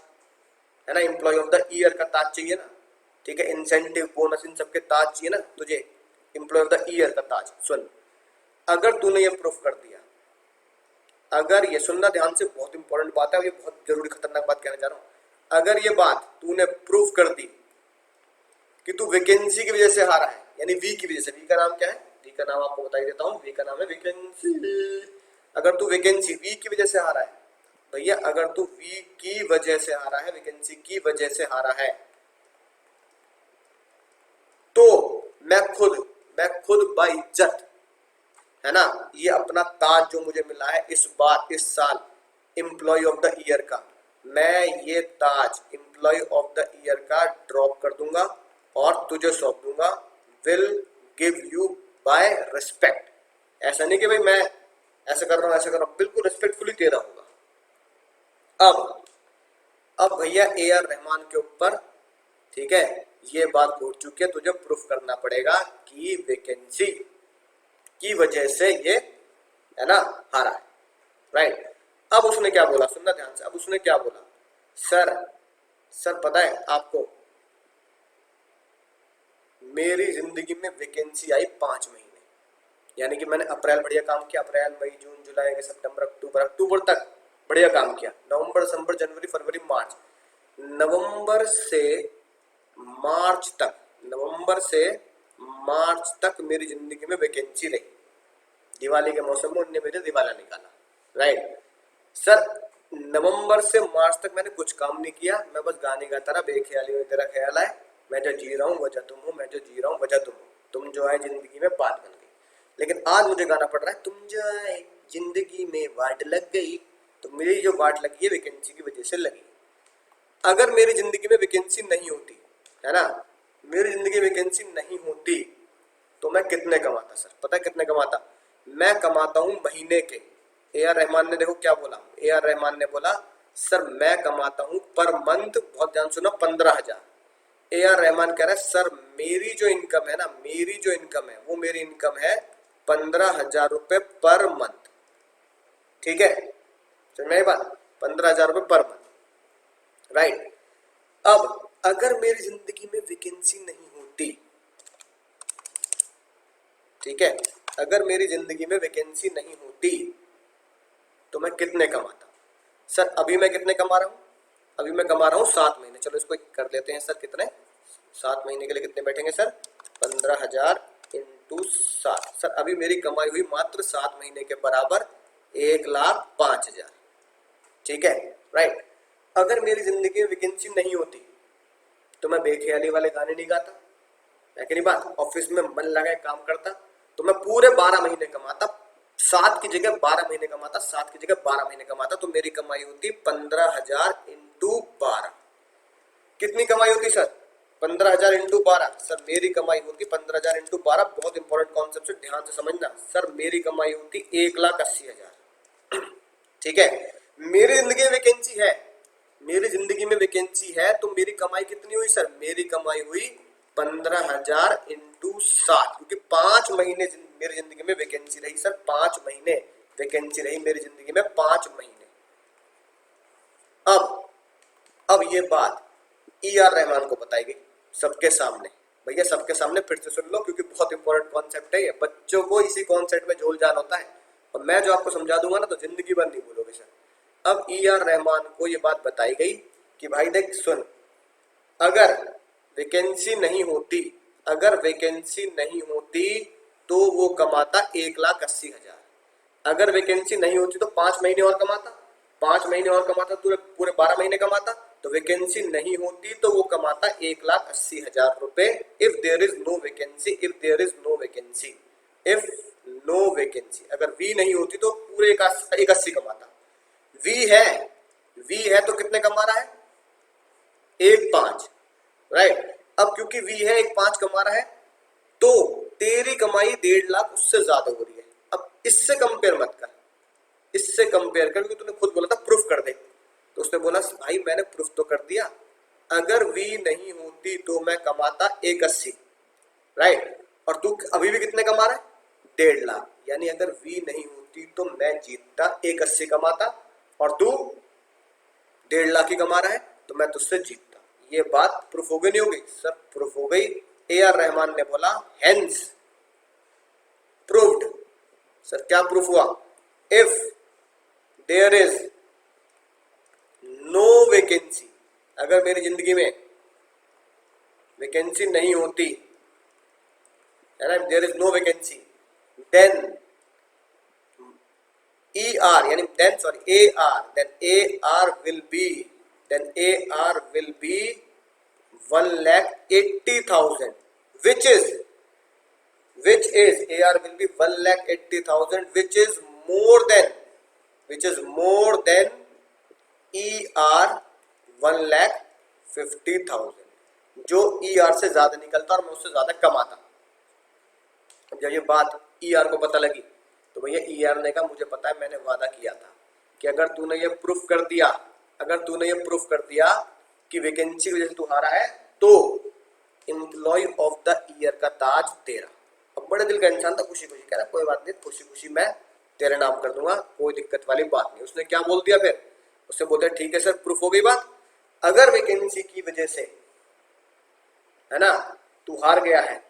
है ना, एम्प्लॉय ऑफ द ईयर का ताज चाहिए ना, ठीक है, इंसेंटिव बोनस इन सबके ताज चाहिए ना तुझे, एम्प्लॉय ऑफ द ईयर का ताज। सुन, अगर तूने ये प्रूफ कर दिया, अगर ये सुनना ध्यान से, बहुत इंपॉर्टेंट बात है, ये बहुत जरूरी खतरनाक बात कहना चाह रहा हूं, अगर ये बात तूने प्रूफ कर दी कि तू वैकेंसी की वजह से हारा है, यानी वी की वजह से, वी का नाम क्या है, वी का नाम आपको बता ही देता हूं, वी का नाम है वैकेंसी। अगर तू वैकेंसी वी की वजह से हारा है, भैया अगर तू वी की वजह से हारा है, वैकेंसी की वजह से हारा है, तो मैं खुद बाइज्जत, है ना, ये अपना ताज जो मुझे मिला है इस बार इस साल एम्प्लॉय ऑफ द ईयर का, मैं ये ताज एम्प्लॉय ऑफ द ईयर का ड्रॉप कर दूंगा और तुझे सौंप दूंगा, will give you by respect. ऐसा नहीं कि भाई मैं ऐसा कर रहा हूं ऐसा कर रहा हूं, बिल्कुल रिस्पेक्टफुली दे रहा हूँ। अब अब भैया ए आर रहमान के ऊपर, ठीक है, ये बात हो चुकी है, तुझे प्रूफ करना पड़ेगा कि वैकेंसी की वजह से ये, है ना, हारा है, राइट। अब उसने क्या बोला, सुनना ध्यान से, अब उसने क्या बोला, सर सर पता है आपको, मेरी जिंदगी में वैकेंसी आई 5 महीने, यानी कि मैंने अप्रैल बढ़िया काम किया, अप्रैल मई जून जुलाई सितंबर अक्टूबर, अक्टूबर तक बढ़िया काम किया, नवंबर दिसंबर जनवरी फरवरी मार्च, नवंबर से मार्च तक, नवंबर से मार्च तक मेरी जिंदगी में वैकेंसी रही, दिवाली के मौसम में उनने मेरे दिवाला निकाला, राइट। सर नवंबर से मार्च तक मैंने कुछ काम नहीं किया, मैं बस गाने गाता रहा, बेख्याली में तेरा ख्याल आए, मैं जो जी रहा हूँ वजह तुम हो, मैं जो जी रहा हूँ वजह तुम हो, तुम जो है जिंदगी में बात बन गई। लेकिन आज मुझे गाना पड़ रहा है, तुम जो है जिंदगी में वाट लग गई, तो मेरी जो वाट लगी है वैकेंसी की वजह से लगी। अगर मेरी जिंदगी में वैकेंसी नहीं होती, है ना, मेरी जिंदगी में वैकेंसी नहीं होती तो मैं कितने कमाता सर, पता है कितने कमाता, मैं कमाता हूं महीने के, ए आर रहमान ने देखो क्या बोला, ए आर रहमान ने बोला सर मैं कमाता हूं पर मंथ, बहुत ध्यान सुनो, 15,000। ए आर रहमान कह रहा है सर मेरी जो इनकम है ना, मेरी जो इनकम है वो मेरी इनकम है 15,000 रुपए पर मंथ, ठीक है, समझ में आई बात, 15,000 रुपए पर मंथ, राइट। अब अगर मेरी जिंदगी में वैकेंसी नहीं होती, ठीक है, अगर मेरी जिंदगी में वैकेंसी नहीं होती तो मैं कितने कमाता, सर अभी मैं कितने कमा रहा हूं, अभी मैं कमा रहा हूं 7 महीने, चलो इसको कर लेते हैं सर, कितने 7 महीने के लिए कितने बैठेंगे सर? 15,000 इंटू 7। सर अभी मेरी कमाई हुई मात्र 7 महीने के बराबर 1,05,000। ठीक है, राइट। अगर मेरी जिंदगी में वैकेंसी नहीं होती तो मैं बेख्याली वाले गाने नहीं गाता, है कि नहीं बात? ऑफिस में मन लगाए काम करता तो मैं पूरे 12 महीने कमाता, 7 की जगह 12 महीने कमाता, 7 की जगह 12 महीने कमाता, तो मेरी कमाई होती 15,000 इंटू 12। कितनी कमाई होती सर? 15,000 इंटू 12। सर मेरी कमाई होती 15,000 इंटू 12। बहुत इंपॉर्टेंट कॉन्सेप्ट है, ध्यान से समझना। सर मेरी कमाई होती 1,80,000। ठीक है, मेरी जिंदगी में वैकेंसी है, मेरी जिंदगी में वैकेंसी है, तो मेरी कमाई कितनी हुई सर? मेरी कमाई हुई 15,000 इंटू 7, क्योंकि 5 महीने मेरी जिंदगी में वैकेंसी रही सर। 5 महीने वैकेंसी रही मेरी जिंदगी में, 5 महीने। अब ये बात E.R. रहमान को बताई गई सबके सामने। भैया सबके सामने फिर से सुन लो, क्योंकि बहुत इंपॉर्टेंट कॉन्सेप्ट है ये। बच्चों को इसी कॉन्सेप्ट में झोल जान होता है, और मैं जो आपको समझा दूंगा ना तो जिंदगी भर नहीं भूलोगे सर। अब E.R. रहमान को ये बात बताई गई कि भाई देख सुन, अगर वैकेंसी नहीं होती, अगर वैकेंसी नहीं होती तो वो कमाता 1,80,000। अगर वैकेंसी नहीं होती तो 5 महीने और कमाता, 5 महीने और कमाता तो पूरे 12 महीने कमाता। तो वैकेंसी नहीं होती तो वो कमाता 1,80,000 रुपए। If there is no vacancy, if there is no vacancy, if no vacancy, अगर वी नहीं होती तो पूरे 1,80 कमाता। वी है तो कितने कमा रहा है? 1,5, राइट। अब क्योंकि वी है 1,5 कमा रहा है, तो तेरी कमाई 1.5 लाख उससे ज्यादा हो रही है। अब इससे कंपेयर मत कर, इससे कंपेयर कर, क्योंकि तूने खुद बोला था प्रूफ कर दे। तो उसने बोला भाई मैंने प्रूफ तो कर दिया, अगर वी नहीं होती तो मैं कमाता 1,80, राइट। और तू अभी भी कितने कमा रहा है? 1.5 लाख। यानी अगर वी नहीं होती तो मैं जीतता 1,80 कमाता, और तू 1.5 लाख ही कमा रहा है, तो मैं तुझसे जीतता। ये बात प्रूफ हो गई नहीं हो गई? सर प्रूफ हो गई। A.R. रहमान ने बोला हेंस प्रूव्ड। सर क्या प्रूफ हुआ? If there is no vacancy, अगर मेरी जिंदगी में वैकेंसी नहीं होती, है ना, there is no vacancy, then ER यानी then sorry AR will be, then AR will be 1,80,000, which is AR will be 1,80,000, which is more than ER 1,50,000, जो ER से ज्यादा निकलता और मैं उससे ज्यादा कमाता। जब ये बात ER को पता लगी तो भैया ER ने कहा मुझे पता है, मैंने वादा किया था कि अगर तूने ये प्रूफ कर दिया, अगर तूने ये प्रूफ कर दिया कि वैकेंसी की वजह से तू हारा है, तो एम्प्लॉय ऑफ द ईयर का ताज तेरा। अब बड़े दिल का इंसान था, खुशी खुशी कह रहा कोई बात नहीं, खुशी खुशी मैं तेरे नाम कर दूंगा, कोई दिक्कत वाली बात नहीं। उसने क्या बोल दिया फिर? उससे बोलते ठीक है सर प्रूफ हो गई बात, अगर वैकेंसी की वजह से, है ना, तू हार गया है,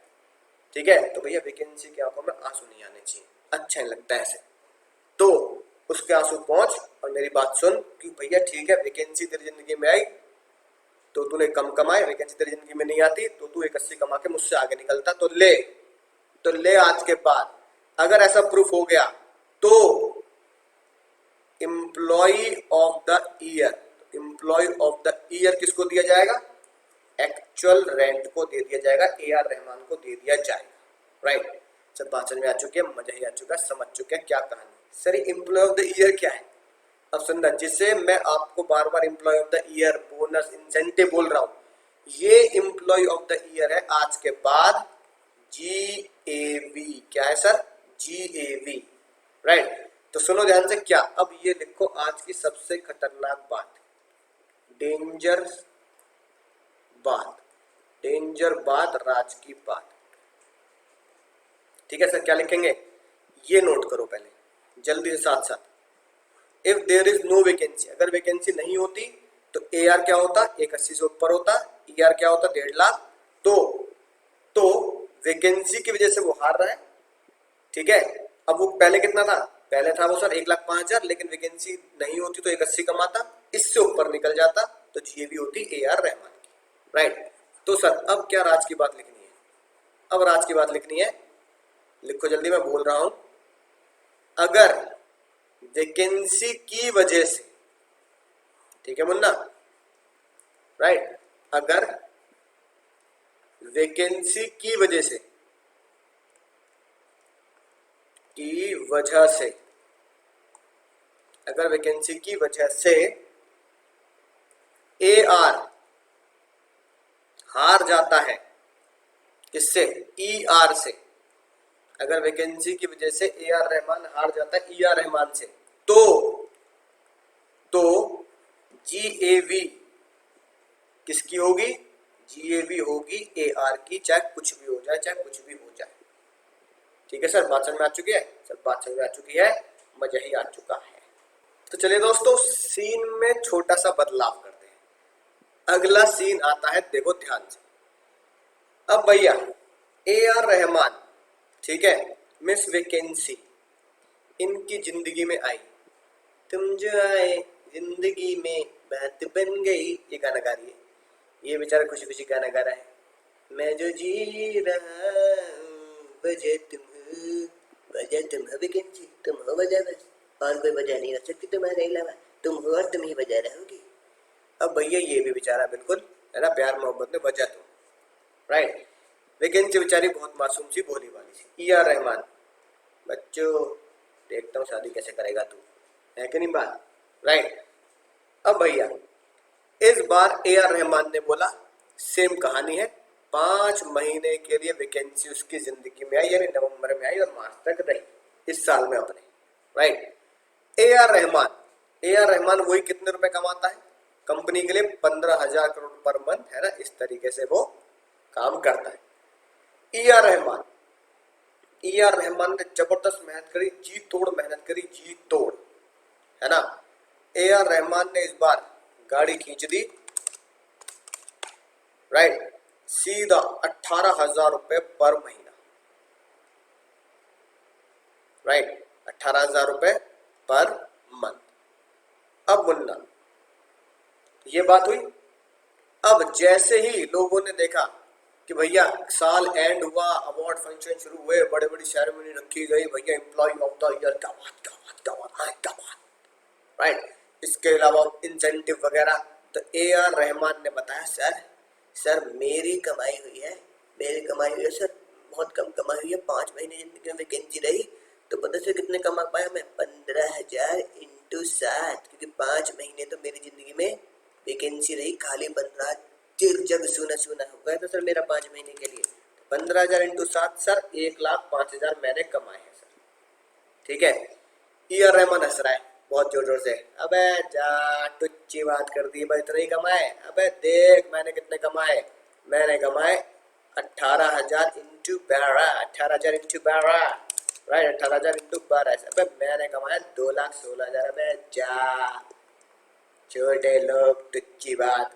ठीक है, तो भैया वैकेंसी की आंखों में आंसू नहीं आने चाहिए, अच्छा नहीं लगता ऐसे। तो उसके आंसू पहुंच और मेरी बात सुन कि भैया ठीक है वैकेंसी तेरी जिंदगी में आई तो तूने कम कमाए, वैकेंसी तेरी जिंदगी में नहीं आती तो तू 1,80 कमा के मुझसे आगे निकलता। तो ले आज के बाद अगर ऐसा प्रूफ हो गया तो employee of the year, employee of the year किसको दिया जाएगा? एक्चुअल रेंट को दे दिया जाएगा, AR रहमान को दे दिया जाएगा, राइट। सब बात समझ में आ चुकी है, मजा ही आ चुका है, समझ चुके हैं क्या कहानी। Sir employee of the year क्या है? अब सुनना, जिसे मैं आपको बार बार employee of the year, bonus, incentive बोल रहा हूं, ये एम्प्लॉय ऑफ द ईयर है आज के बाद GAV। क्या है सर? GAV, right. तो सुनो ध्यान से, क्या, अब ये लिखो आज की सबसे खतरनाक बात, डेंजर बात, राज की बात। ठीक है सर, क्या लिखेंगे ये नोट करो पहले जल्दी से साथ साथ। If there is no vacancy, अगर वैकेंसी नहीं होती तो AR क्या होता? 1,80 से ऊपर होता, ER क्या होता? 1.5 लाख। तो वैकेंसी की वजह से वो हार रहा है, ठीक है। अब वो पहले कितना था? पहले था वो सर 1,05,000, लेकिन वैकेंसी नहीं होती तो 1,80 कमाता, इससे ऊपर निकल जाता, तो GAV होती AR रहमान की, राइट। तो सर अब क्या राज की बात लिखनी है? अब राज की बात लिखनी है, लिखो जल्दी, मैं बोल रहा हूं। अगर वैकेंसी की वजह से, ठीक है मुन्ना, राइट, अगर वैकेंसी की वजह से, अगर वैकेंसी की वजह से AR हार जाता है, किससे? ER से। अगर वैकेंसी की वजह से AR रहमान हार जाता है ER रहमान से, तो GAV किसकी होगी? GAV होगी AR की, चाहे कुछ भी हो जाए, चाहे कुछ भी हो जाए। ठीक है सर, बात समझ में आ चुकी है? सर बात समझ में आ चुकी है, मजा ही आ चुका है। तो चलिए दोस्तों, सीन में छोटा सा बदलाव करते हैं। अगला सीन आता है, देखो ध्यान से। अब भैया AR रहमान, ठीक है, मिस वैकेंसी इनकी जिंदगी में आई। तुम जो आए जिंदगी में बात बन गई, ये गाना गा रही है। ये बेचारा खुशी खुशी गाना गा रहा है। मैं जो जी रहा हूँ वजह तुम हो, वजह तुम हो वैकेंसी, तुम हो वजह, बस और कोई वजह नहीं रह सकती तुम्हारे अलावा, तुम हो और तुम ही वजह रहोगी। अब भैया ये भी बेचारा बिल्कुल, है ना, प्यार मोहब्बत में वजह तुम, राइट। वैकेंसी बेचारी बहुत मासूम सी, भोली वाली सी। ER रहमान, बच्चों देखता हूँ शादी कैसे करेगा तू, है कि नहीं बात, राइट। अब भैया इस बार AR रहमान ने बोला, सेम कहानी है, 5 महीने के लिए वैकेंसी उसकी जिंदगी में आई, यानी नवंबर में आई और मार्च तक रही, इस साल में अपने, राइट। AR रहमान वही कितने रुपए कमाता है कंपनी के लिए? 15,000 करोड़ पर मंथ, है ना, इस तरीके से वो काम करता है। ER रहमान, ने जबरदस्त मेहनत करी, जी तोड़ मेहनत करी, जी तोड़, है ना। AR रहमान ने इस बार गाड़ी खींच दी, राइट, सीधा 18,000 रुपए पर महीना, राइट, 18,000 रुपए पर मंथ। अब मुन्ना, ये बात हुई। अब जैसे ही लोगों ने देखा कि भैया साल एंड हुआ, अवार्ड फंक्शन शुरू हुए, बड़े बड़ी सेरेमनी रखी गई, भैया एम्प्लॉय ऑफ द ईयर, क्या बात क्या बात क्या बात, हाँ क्या बात, राइट, इसके अलावा इंसेंटिव वगैरह। तो AR रहमान ने बताया, सर मेरी कमाई हुई है, मेरी कमाई हुई है सर, बहुत कम कमाई हुई है, 5 महीने जिंदगी में वैकेंसी रही, तो पता से कितने कमा पाया मैं? 15,000 इंटू 7, क्योंकि 5 महीने तो मेरी जिंदगी में वैकेंसी रही, खाली 15, जग सुना सुना हो गया तो सर मेरा 5 महीने के लिए 15,000 इंटू 7, सर 1,05,000 मैंने कमाए हैं सर, ठीक है। ER रहमान हंस रहा है बहुत जोर जोर से, अबे जा टुच्ची बात कर दी भाई, इतना ही कमाए? अबे देख मैंने कितने कमाए, मैंने कमाए 18,000 इंटू 12, 18,000 इंटू 12, राइट, 18,000 इंटू 12, अबे मैंने कमाया 2,16,000। अबे जा छोटे लोग, टुच्ची बात,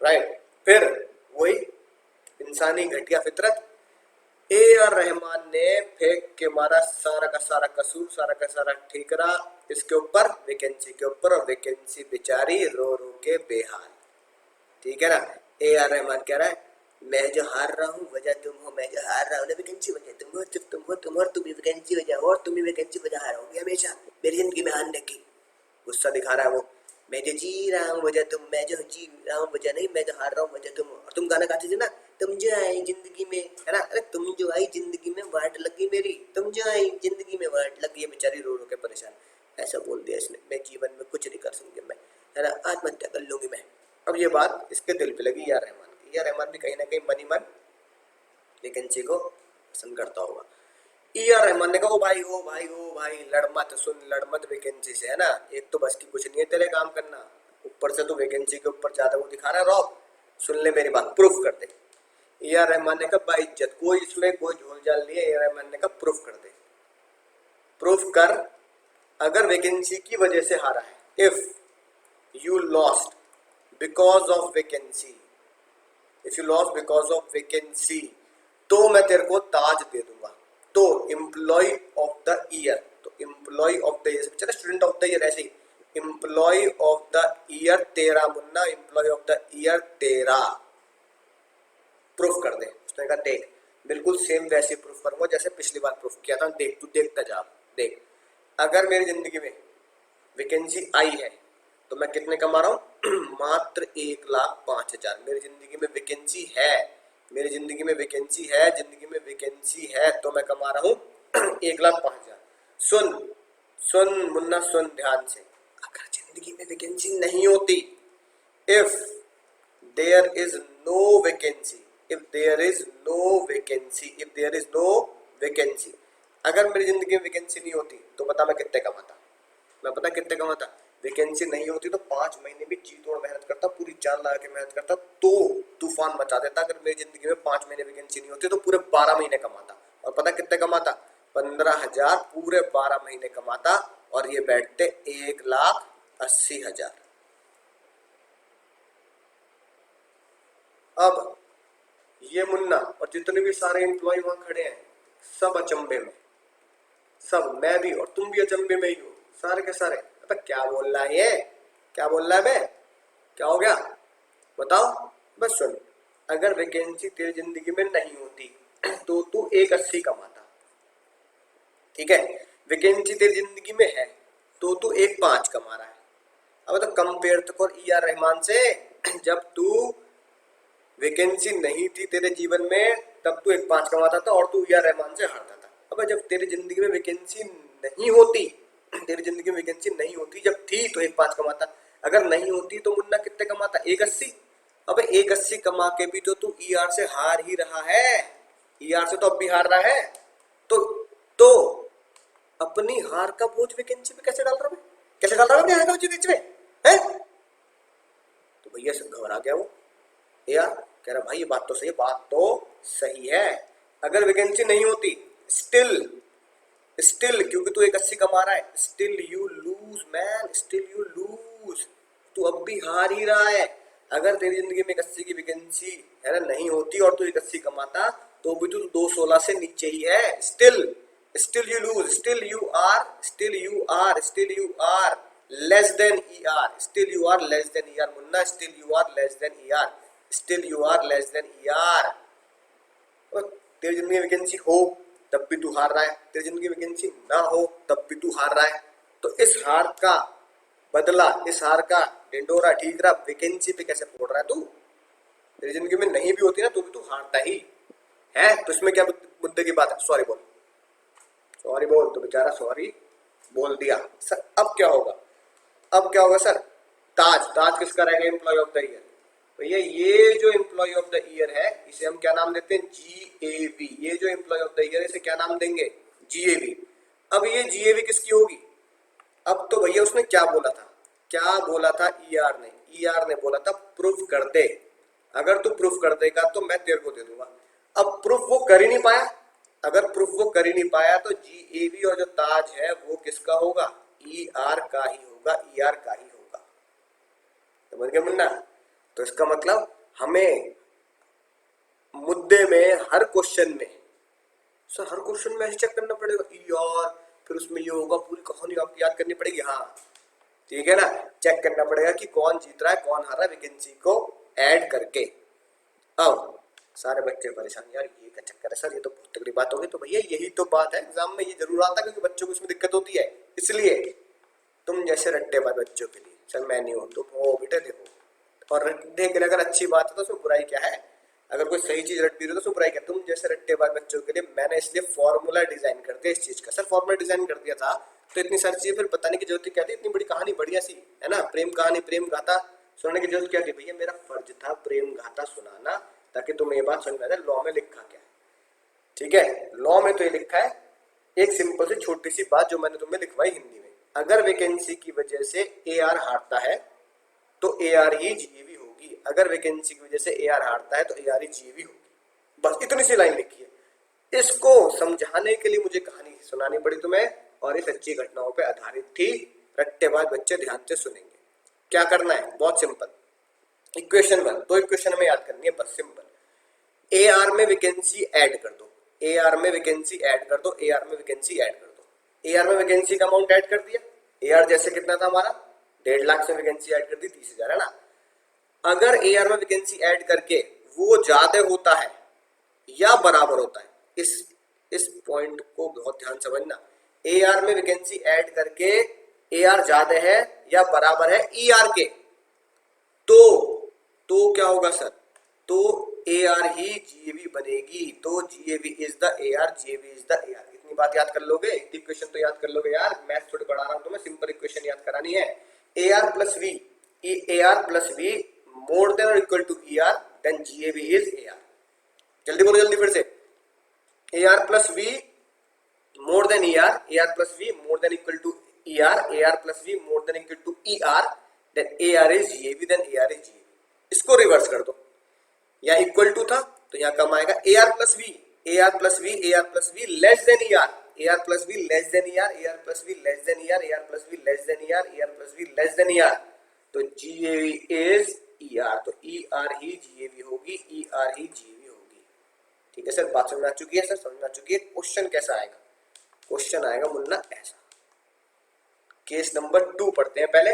राइट। फिर वही इंसानी घटिया फितरत, AR रहमान ने फेंक के मारा सारा का सारा कसूर, सारा का सारा ठिकरा इसके ऊपर, वैकेंसी के ऊपर, और वैकेंसी बेचारी रो रो के बेहाल, ठीक है ना। AR रहमान कह रहा है, मैं जो हार रहा हूँ वजह तुम हो, मैं जो हार रहा हूँ ना वैकेंसी वजह तुम हो, सिर्फ तुम हो, तुम और तुम ही वैकेंसी वजह हो, और तुम ही वैकेंसी वजह हार होगी हमेशा मेरी जिंदगी में हारने की। गुस्सा दिखा रहा है वो, मैं जो जी रहा हूँ वजह तुम, मैं जो जी रहा हूँ वजह नहीं, मैं जो हार रहा हूँ वजह तुम। और तुम गाना गाते थे ना, तुम जो आई जिंदगी में, है ना, अरे तुम जो आई जिंदगी में वाट लगी मेरी, तुम जो आई जिंदगी में वाट लगी, है बेचारी रो रो के परेशान, ऐसा बोल दिया इसने, मैं जीवन में कुछ नहीं कर सकूंगी मैं, है ना, आत्महत्या कर लूंगी मैं। अब ये बात इसके दिल पे लगी यार रहमान की। यार रहमान भी कहीं ना कहीं मनी मन वैकेंसी को पसंद करता होगा। ER रहमान ने कहा, ओ भाई हो भाई हो भाई, लड़ मत, सुन, लड़ मत वैकेंसी से, है ना, एक तो बस की कुछ नहीं है तेरे काम करना, ऊपर से तो वैकेंसी के ऊपर ज्यादा वो दिखा रहा है रॉब, सुन ले मेरी बात, प्रूफ कर दे। AR रहमान ने कहा, भाई इज्जत, कोई इसमें कोई झोल झाल नहीं है। AR रहमान ने कहा, प्रूफ कर दे, प्रूफ कर, अगर वैकेंसी की वजह से हारा है, if you lost because of vacancy, if you lost because of vacancy, तो मैं तेरे को ताज दे दूंगा। तो एम्प्लॉय ऑफ द ईयर, तो एम्प्लॉय ऑफ द ईयर, चलो स्टूडेंट ऑफ द ईयर ऐसे ही, एम्प्लॉय ऑफ द ईयर तेरा मुन्ना, एम्प्लॉय ऑफ द ईयर तेरा, प्रूफ कर दे। उसने कहा देख, बिल्कुल सेम वैसे प्रूफ करूंगा जैसे पिछली बार प्रूफ किया था, देख तू देखता जा। देख, अगर मेरी जिंदगी में वैकेंसी आई है तो मैं कितने कमा रहा हूँ मात्र 1,05,000। मेरी जिंदगी में वैकेंसी है, मेरी जिंदगी में वैकेंसी है, जिंदगी में वैकेंसी है तो मैं कमा रहा हूँ 1,05,000। सुन सुन मुन्ना, सुन ध्यान से, अगर जिंदगी में वैकेंसी नहीं होती, if there is no vacancy, if there is no vacancy, if there is no vacancy, अगर मेरी जिंदगी में वैकेंसी नहीं होती तो बता मैं कितने कमाता। मैं पता कितने कमाता, वैकेंसी नहीं होती तो 5 महीने भी जी तोड़ मेहनत करता, पूरी जान लगा के मेहनत करता तो तूफान मचा देता। अगर मेरी जिंदगी में 5 महीने वैकेंसी नहीं होती तो पूरे 12 महीने कमाता। और पता कितने कमाता, 15,000 पूरे 12 महीने कमाता। और ये बैठते 1,80,000। अब ये मुन्ना और जितने भी सारे एम्प्लॉय वहां खड़े हैं सब अचंभे में, सब, मैं भी और तुम भी अचंभे में ही हो, सारे के सारे। अबे क्या बोल रहा है ये, क्या बोल रहा है बे, क्या हो गया बताओ। बस सुन, अगर वैकेंसी तेरी जिंदगी में नहीं होती तो तू 1,80 कमाता, ठीक है। वैकेंसी तेरी जिंदगी में है तो तू 1,5 कमा रहा है। अब तो कंपेयर तो कर ER रहमान से, जब तू वैकेंसी नहीं थी तेरे जीवन में तब तू 1,5 कमाता था और तू ER रहमान से हारता था। अब जब तेरी जिंदगी में वैकेंसी नहीं होती, तेरी जिंदगी में वैकेंसी नहीं होती, जब थी तो 1,5 कमाता, अगर नहीं होती तो मुन्ना कितने कमाता, 1,80। अब 1,80 कमा के भी तो तू ER से हार ही रहा है, ER से तो अब भी हार रहा है। तो अपनी हार का बोझ वैकेंसी पे कैसे डाल रहा है, कैसे डाल रहा है अपनी हार का बोझ वैकेंसी पे है। तो भैया से घबरा गया वो, यार कह रहा भाई ये बात तो सही है, बात तो सही है। अगर वैकेंसी नहीं होती स्टिल क्योंकि तू 1,80 कमा रहा है, still you loose man, still you loose, तू अब भी हार ही रहा है। अगर तेरी जिंदगी में 1,80 की वैकेंसी है ना नहीं होती और तू 1,80 कमाता तो भी तू 216 से नीचे ही है। Still you lose, still you are less than ER, still you are less than ER मुन्ना, still you are less than ER, still you are less than ER। तेरी जिंदगी में वैकेंसी हो तब भी तू हार रहा है, तेरी जिंदगी में वैकेंसी ना हो तब भी तू हार रहा है। तो इस हार का बदला, इस हार का ढिंडोरा ठीक रहा वैकेंसी पे कैसे फोड़ रहा है तू। तेरी जिंदगी में नहीं भी होती ना तो भी तू हारता ही है। तो इसमें क्या मुद्दे की बात है, सॉरी बोल, सॉरी बोल। तो बेचारा सॉरी बोल दिया। सर अब क्या होगा, अब क्या होगा सर, ताज किसका रहेगा एम्प्लॉय ऑफ द ईयर। भैया ये जो एम्प्लॉय ऑफ द ईयर है इसे हम क्या नाम देते हैं, GAV। ये जो एम्प्लॉय ऑफ द ईयर है इसे क्या नाम देंगे, GAV। अब ये GAV किसकी होगी, अब तो भैया उसने क्या बोला था, क्या बोला था ER ने बोला था प्रूफ कर दे, अगर तू प्रूफ कर देगा तो मैं तेरे को दे दूंगा। अब प्रूफ वो कर ही नहीं पाया, अगर प्रूफ वो कर ही नहीं पाया तो GAV और जो ताज है वो किसका होगा, ER का ही होगा, ER का ही होगा। समझ गए मुन्ना। तो इसका मतलब हमें मुद्दे में हर क्वेश्चन में, सर हर क्वेश्चन में ऐसे चेक करना पड़ेगा ER, फिर उसमें ये होगा, पूरी कहानी आपको याद करनी पड़ेगी। हाँ ठीक है ना, चेक करना पड़ेगा कि कौन जीत रहा है कौन हार रहा है वैकेंसी को ऐड करके। अब सारे बच्चे परेशान, यार ये क्या चक्कर है सर, ये तो बहुत तगड़ी बात होगी। तो भैया यही तो बात है, एग्जाम में ये जरूर आता है क्योंकि बच्चों को इसमें दिक्कत होती है। इसलिए तुम जैसे रट्टेबाज बच्चों के लिए, सर मैं नहीं हूं, तुम हो बेटे देखो, और रट्टे के लिए अगर अच्छी बात है तो उसमें बुराई क्या है, अगर कोई सही चीज रट भी रहे तो उसमें बुराई क्या। तुम जैसे रट्टेबाज बच्चों के लिए मैंने इसलिए फॉर्मूला डिजाइन कर दिया इस चीज का। सर फॉर्मूला डिजाइन कर दिया था तो इतनी सारी चीजें फिर बताने की जरूरत क्या थी, इतनी बड़ी कहानी बढ़िया सी है ना, प्रेम कहानी प्रेम गाथा सुनाने की जरूरत क्या थी। भैया मेरा फर्ज था प्रेम गाथा सुनाना ताकि तुम्हें ये बात समझ में आ जाए लॉ में लिखा क्या है। ठीक है, लॉ में तो ये लिखा है एक सिंपल सी छोटी सी बात जो मैंने तुम्हें लिखवाई हिंदी में, अगर वैकेंसी की वजह से AR हारता है तो AR ही GAV होगी, अगर वैकेंसी की वजह से AR हारता है तो AR ही GAV होगी। बस इतनी सी लाइन लिखी है। इसको समझाने के लिए मुझे कहानी सुनानी पड़ी तुम्हें और ये सच्ची घटनाओं पे आधारित थी। रट्टेबाज बच्चे ध्यान से सुनेंगे। क्या करना है, बहुत सिंपल, इक्वेशन 1, दो इक्वेशन हमें याद करनी है बस सिंपल। AR में वैकेंसी ऐड कर दो, AR में वैकेंसी ऐड कर दो, AR में वैकेंसी ऐड कर दो। AR में वैकेंसी का अमाउंट ऐड कर दिया, AR जैसे कितना था हमारा 1.5 लाख से वैकेंसी ऐड कर दी 30,000 है ना। अगर AR में वैकेंसी ऐड करके वो ज्यादा होता है या बराबर होता है, इस पॉइंट को बहुत ध्यान समझना। ए आर में वैकेंसी ऐड करके ए आर ज्यादा है या बराबर है ई आर के, तो क्या होगा सर, तो ए आर ही जीएवी बनेगी। तो GAV is the A R, GAV is the A R. इतनी बात याद कर लोगे, इक्वेशन तो याद कर लोगे यार, मैथ थोड़ी पढ़ा रहा हूं तो मैं, सिंपल इक्वेशन याद करानी है। A R plus V, A R plus V more than और equal to E R, then GAV is A R. जल्दी बोलो, जल्दी फिर से। A R plus V more than E R, A R plus V more than equal to E R, A R plus V more than equal to E R, then A R is GAV, then A R is GAV. इसको reverse कर दो, या equal to था तो यहाँ कम आएगा। A R plus V, A R plus V, A R plus V less than E R, A R plus V less than E R, A R plus V less than E R, A R plus V less than E R, A R plus V less than E R, तो GAV is E R. तो E are he GAV होगी, E R ही GAV होगी। ठीक है sir, बात समझ में आ चुकी है सर, समझ में आ चुकी है। क्वेश्चन कैसा आएगा, क्वेश्चन आएगा मुन्ना ऐसा। केस नंबर 2 पढ़ते हैं पहले।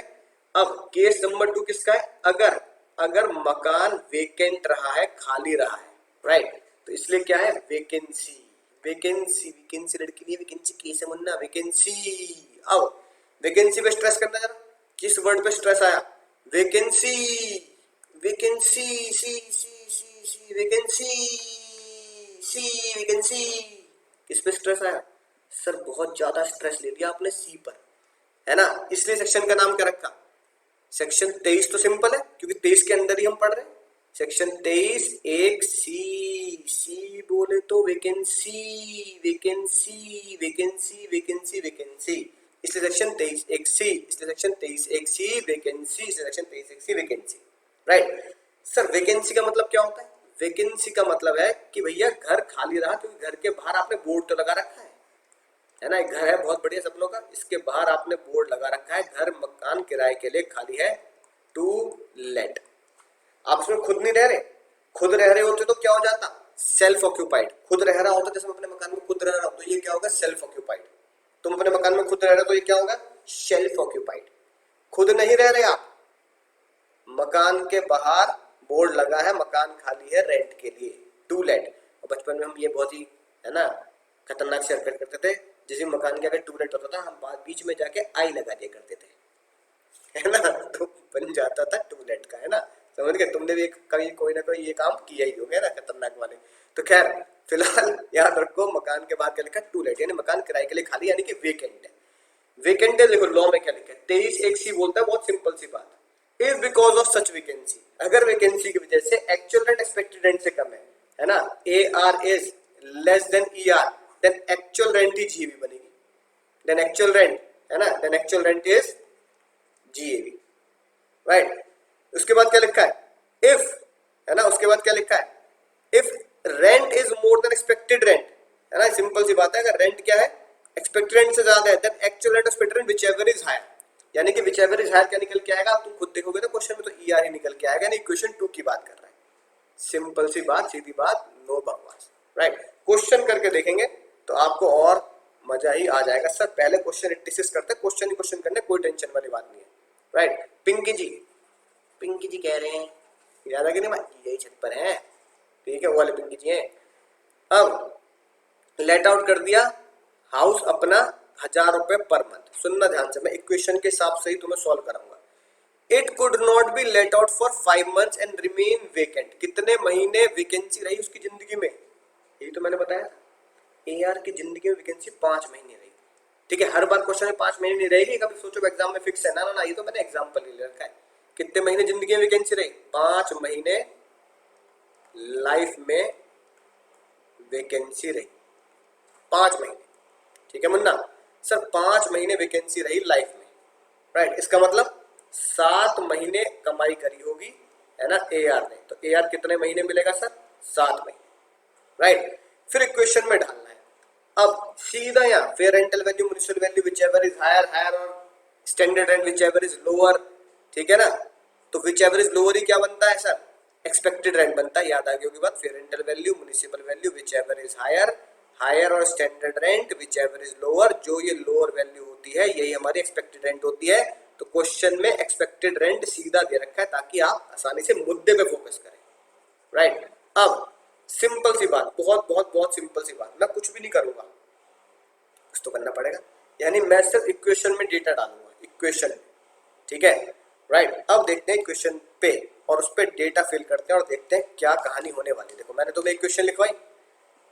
अब केस नंबर 2 किसका है, अगर मकान वेकेंट रहा है, खाली रहा है, राइट, तो इसलिए क्या है, वैकेंसी। वैकेंसी लड़की नहीं है, वैकेंसी केस है मुन्ना, वैकेंसी। अब वैकेंसी पे स्ट्रेस करना जरा, किस वर्ड पे स्ट्रेस आया, वैकेंसी, वैकेंसी, सी सी सी सी वैकेंसी, सी वैकेंसी। किस पे स्ट्रेस आया सर, बहुत ज्यादा स्ट्रेस ले लिया आपने सी पर, है ना, इसलिए सेक्शन का नाम क्या रखा, सेक्शन 23। तो सिंपल है क्योंकि 23 के अंदर ही हम पढ़ रहे हैं। सेक्शन 23 एक सी बोले तो vacancy, vacancy, vacancy, vacancy, vacancy, इसलिए सेक्शन 23 एक सी, इसलिए सेक्शन 23 एक सी वैकेंसी, इसलिए सेक्शन 23 एक सी वैकेंसी, राइट। सर वैकेंसी का मतलब क्या होता है, वैकेंसी का मतलब है कि भैया घर खाली रहा, क्योंकि घर के बाहर आपने बोर्ड तो लगा रखा है ना, एक घर है बहुत बढ़िया सपनों का, इसके बाहर आपने बोर्ड लगा रखा है, घर मकान किराए के लिए खाली है, टू लेट। आप इसमें खुद नहीं रह रहे, खुद रह रहे होते तो क्या हो जाता, सेल्फ ऑक्यूपाइड। खुद रह रहा होता, जैसे मैं अपने मकान में खुद रह रहा हूं तो ये क्या होगा, सेल्फ ऑक्यूपाइड। तुम अपने मकान में खुद रह रहे हो तो ये क्या होगा, सेल्फ ऑक्यूपाइड। खुद नहीं रह रहे आप, मकान के बाहर बोर्ड लगा है, मकान खाली है रेंट के लिए, टू लेट। और बचपन में हम ये बहुत ही, है ना, खतरनाक से हरकत करते थे, जिस मकान के अगर टू लेट होता था हम बीच में जाके आई लगा दिया करते थे, है ना, तो बन जाता था टू लेट का, है ना, समझ गए। तुमने भी कभी कोई ना कोई ये काम किया ही होगा ना, खतरनाक वाले। तो खैर फिलहाल याद रखो, मकान के बाद क्या लिखा, टू लेट, यानी मकान किराए के लिए खाली, यानी कि वेकेंट है। वेकेंट है, देखो लॉ में क्या लिखा है, 23 एक सी बोलता है, बहुत सिंपल सी बात, if because of such vacancy, अगर वैकेंसी की वजह से एक्चुअल रेंट एक्सपेक्टेड रेंट से कम है ना, A R is less than E R, then actual rent ही जीएवी बनेगी, देन एक्चुअल रेंट, है ना, then actual rent is GAV, right. उसके बाद क्या लिखा है, इफ, है ना, उसके बाद क्या लिखा है, if rent is more than expected rent, है ना, सिंपल सी बात है, अगर रेंट क्या है, एक्सपेक्टेड रेंट से ज्यादा है, then actual rent of expected rent whichever is higher, यानी कि व्हिचएवर इज हायर क्या निकल के आएगा, तुम खुद देखोगे तो क्वेश्चन में तो ई आर ही निकल के आएगा, यानी इक्वेशन 2 की बात कर रहा है। सिंपल सी बात, सीधी बात, नो बकवास, राइट। क्वेश्चन करके देखेंगे तो आपको और मजा ही आ जाएगा। सर पहले क्वेश्चन एनालिसिस करते हैं, क्वेश्चन ही क्वेश्चन करने, कोई टेंशन वाली बात नहीं है, राइट। पिंकी जी कह रहे हैं, याद आ गया नहीं, यही छत पर है, ठीक है, वो वाले पिंकी जी हैं। अब लेट आउट कर दिया हाउस अपना 1000 रुपए पर मंथ। सुनना ध्यान से, मैं इक्वेशन के हिसाब से ही तुम्हें सॉल्व कराऊंगा। It could not be let out for 5 months and remain vacant, कितने महीने वैकेंसी रही उसकी जिंदगी में, यही तो मैंने बताया। ए आर की जिंदगी में वैकेंसी 5 महीने रही, ठीक है। हर बार क्वेश्चन में 5 महीने नहीं रहेगी, कभी सोचो एग्जाम में फिक्स है ना, ना, ये तो मैंने एग्जाम्पल ही ले रखा है। कितने महीने जिंदगी में वैकेंसी रही, 5 महीने लाइफ में वैकेंसी रही, 5 महीने, ठीक है मुन्ना। सर 5 महीने वैकेंसी रही लाइफ में, राइट। इसका मतलब 7 महीने कमाई करी होगी, है ना, ए आर ने, तो ए आर कितने महीने मिलेगा सर, 7 महीने, राइट। फिर इक्वेशन में डालना है, अब सीधा यहाँ fair rental value, municipal value whichever is higher और standard rent whichever is lower, ठीक है ना। तो व्हिचएवर इज लोअर ही क्या बनता है सर, एक्सपेक्टेड रेंट बनता है, याद आ गई होगी बात। Fair rental value, municipal value, whichever is higher और standard rent whichever is lower, जो ये लोअर वैल्यू होती है यही हमारी एक्सपेक्टेड रेंट होती है। तो क्वेश्चन में एक्सपेक्टेड रेंट सीधा दे रखा है ताकि आप आसानी से मुद्दे पे फोकस करें, राइट। अब सिंपल सी बात, बहुत बहुत बहुत सिंपल सी बात, मैं कुछ भी नहीं करूंगा, कुछ तो करना पड़ेगा, यानी मैं सिर्फ इक्वेशन में डेटा डालूंगा, इक्वेशन में, ठीक है, राइट। अब देखते हैं इक्वेशन पे और उस पर डेटा फिल करते हैं और देखते हैं क्या कहानी होने वाली है। देखो मैंने तुम्हें इक्वेशन लिखवाई,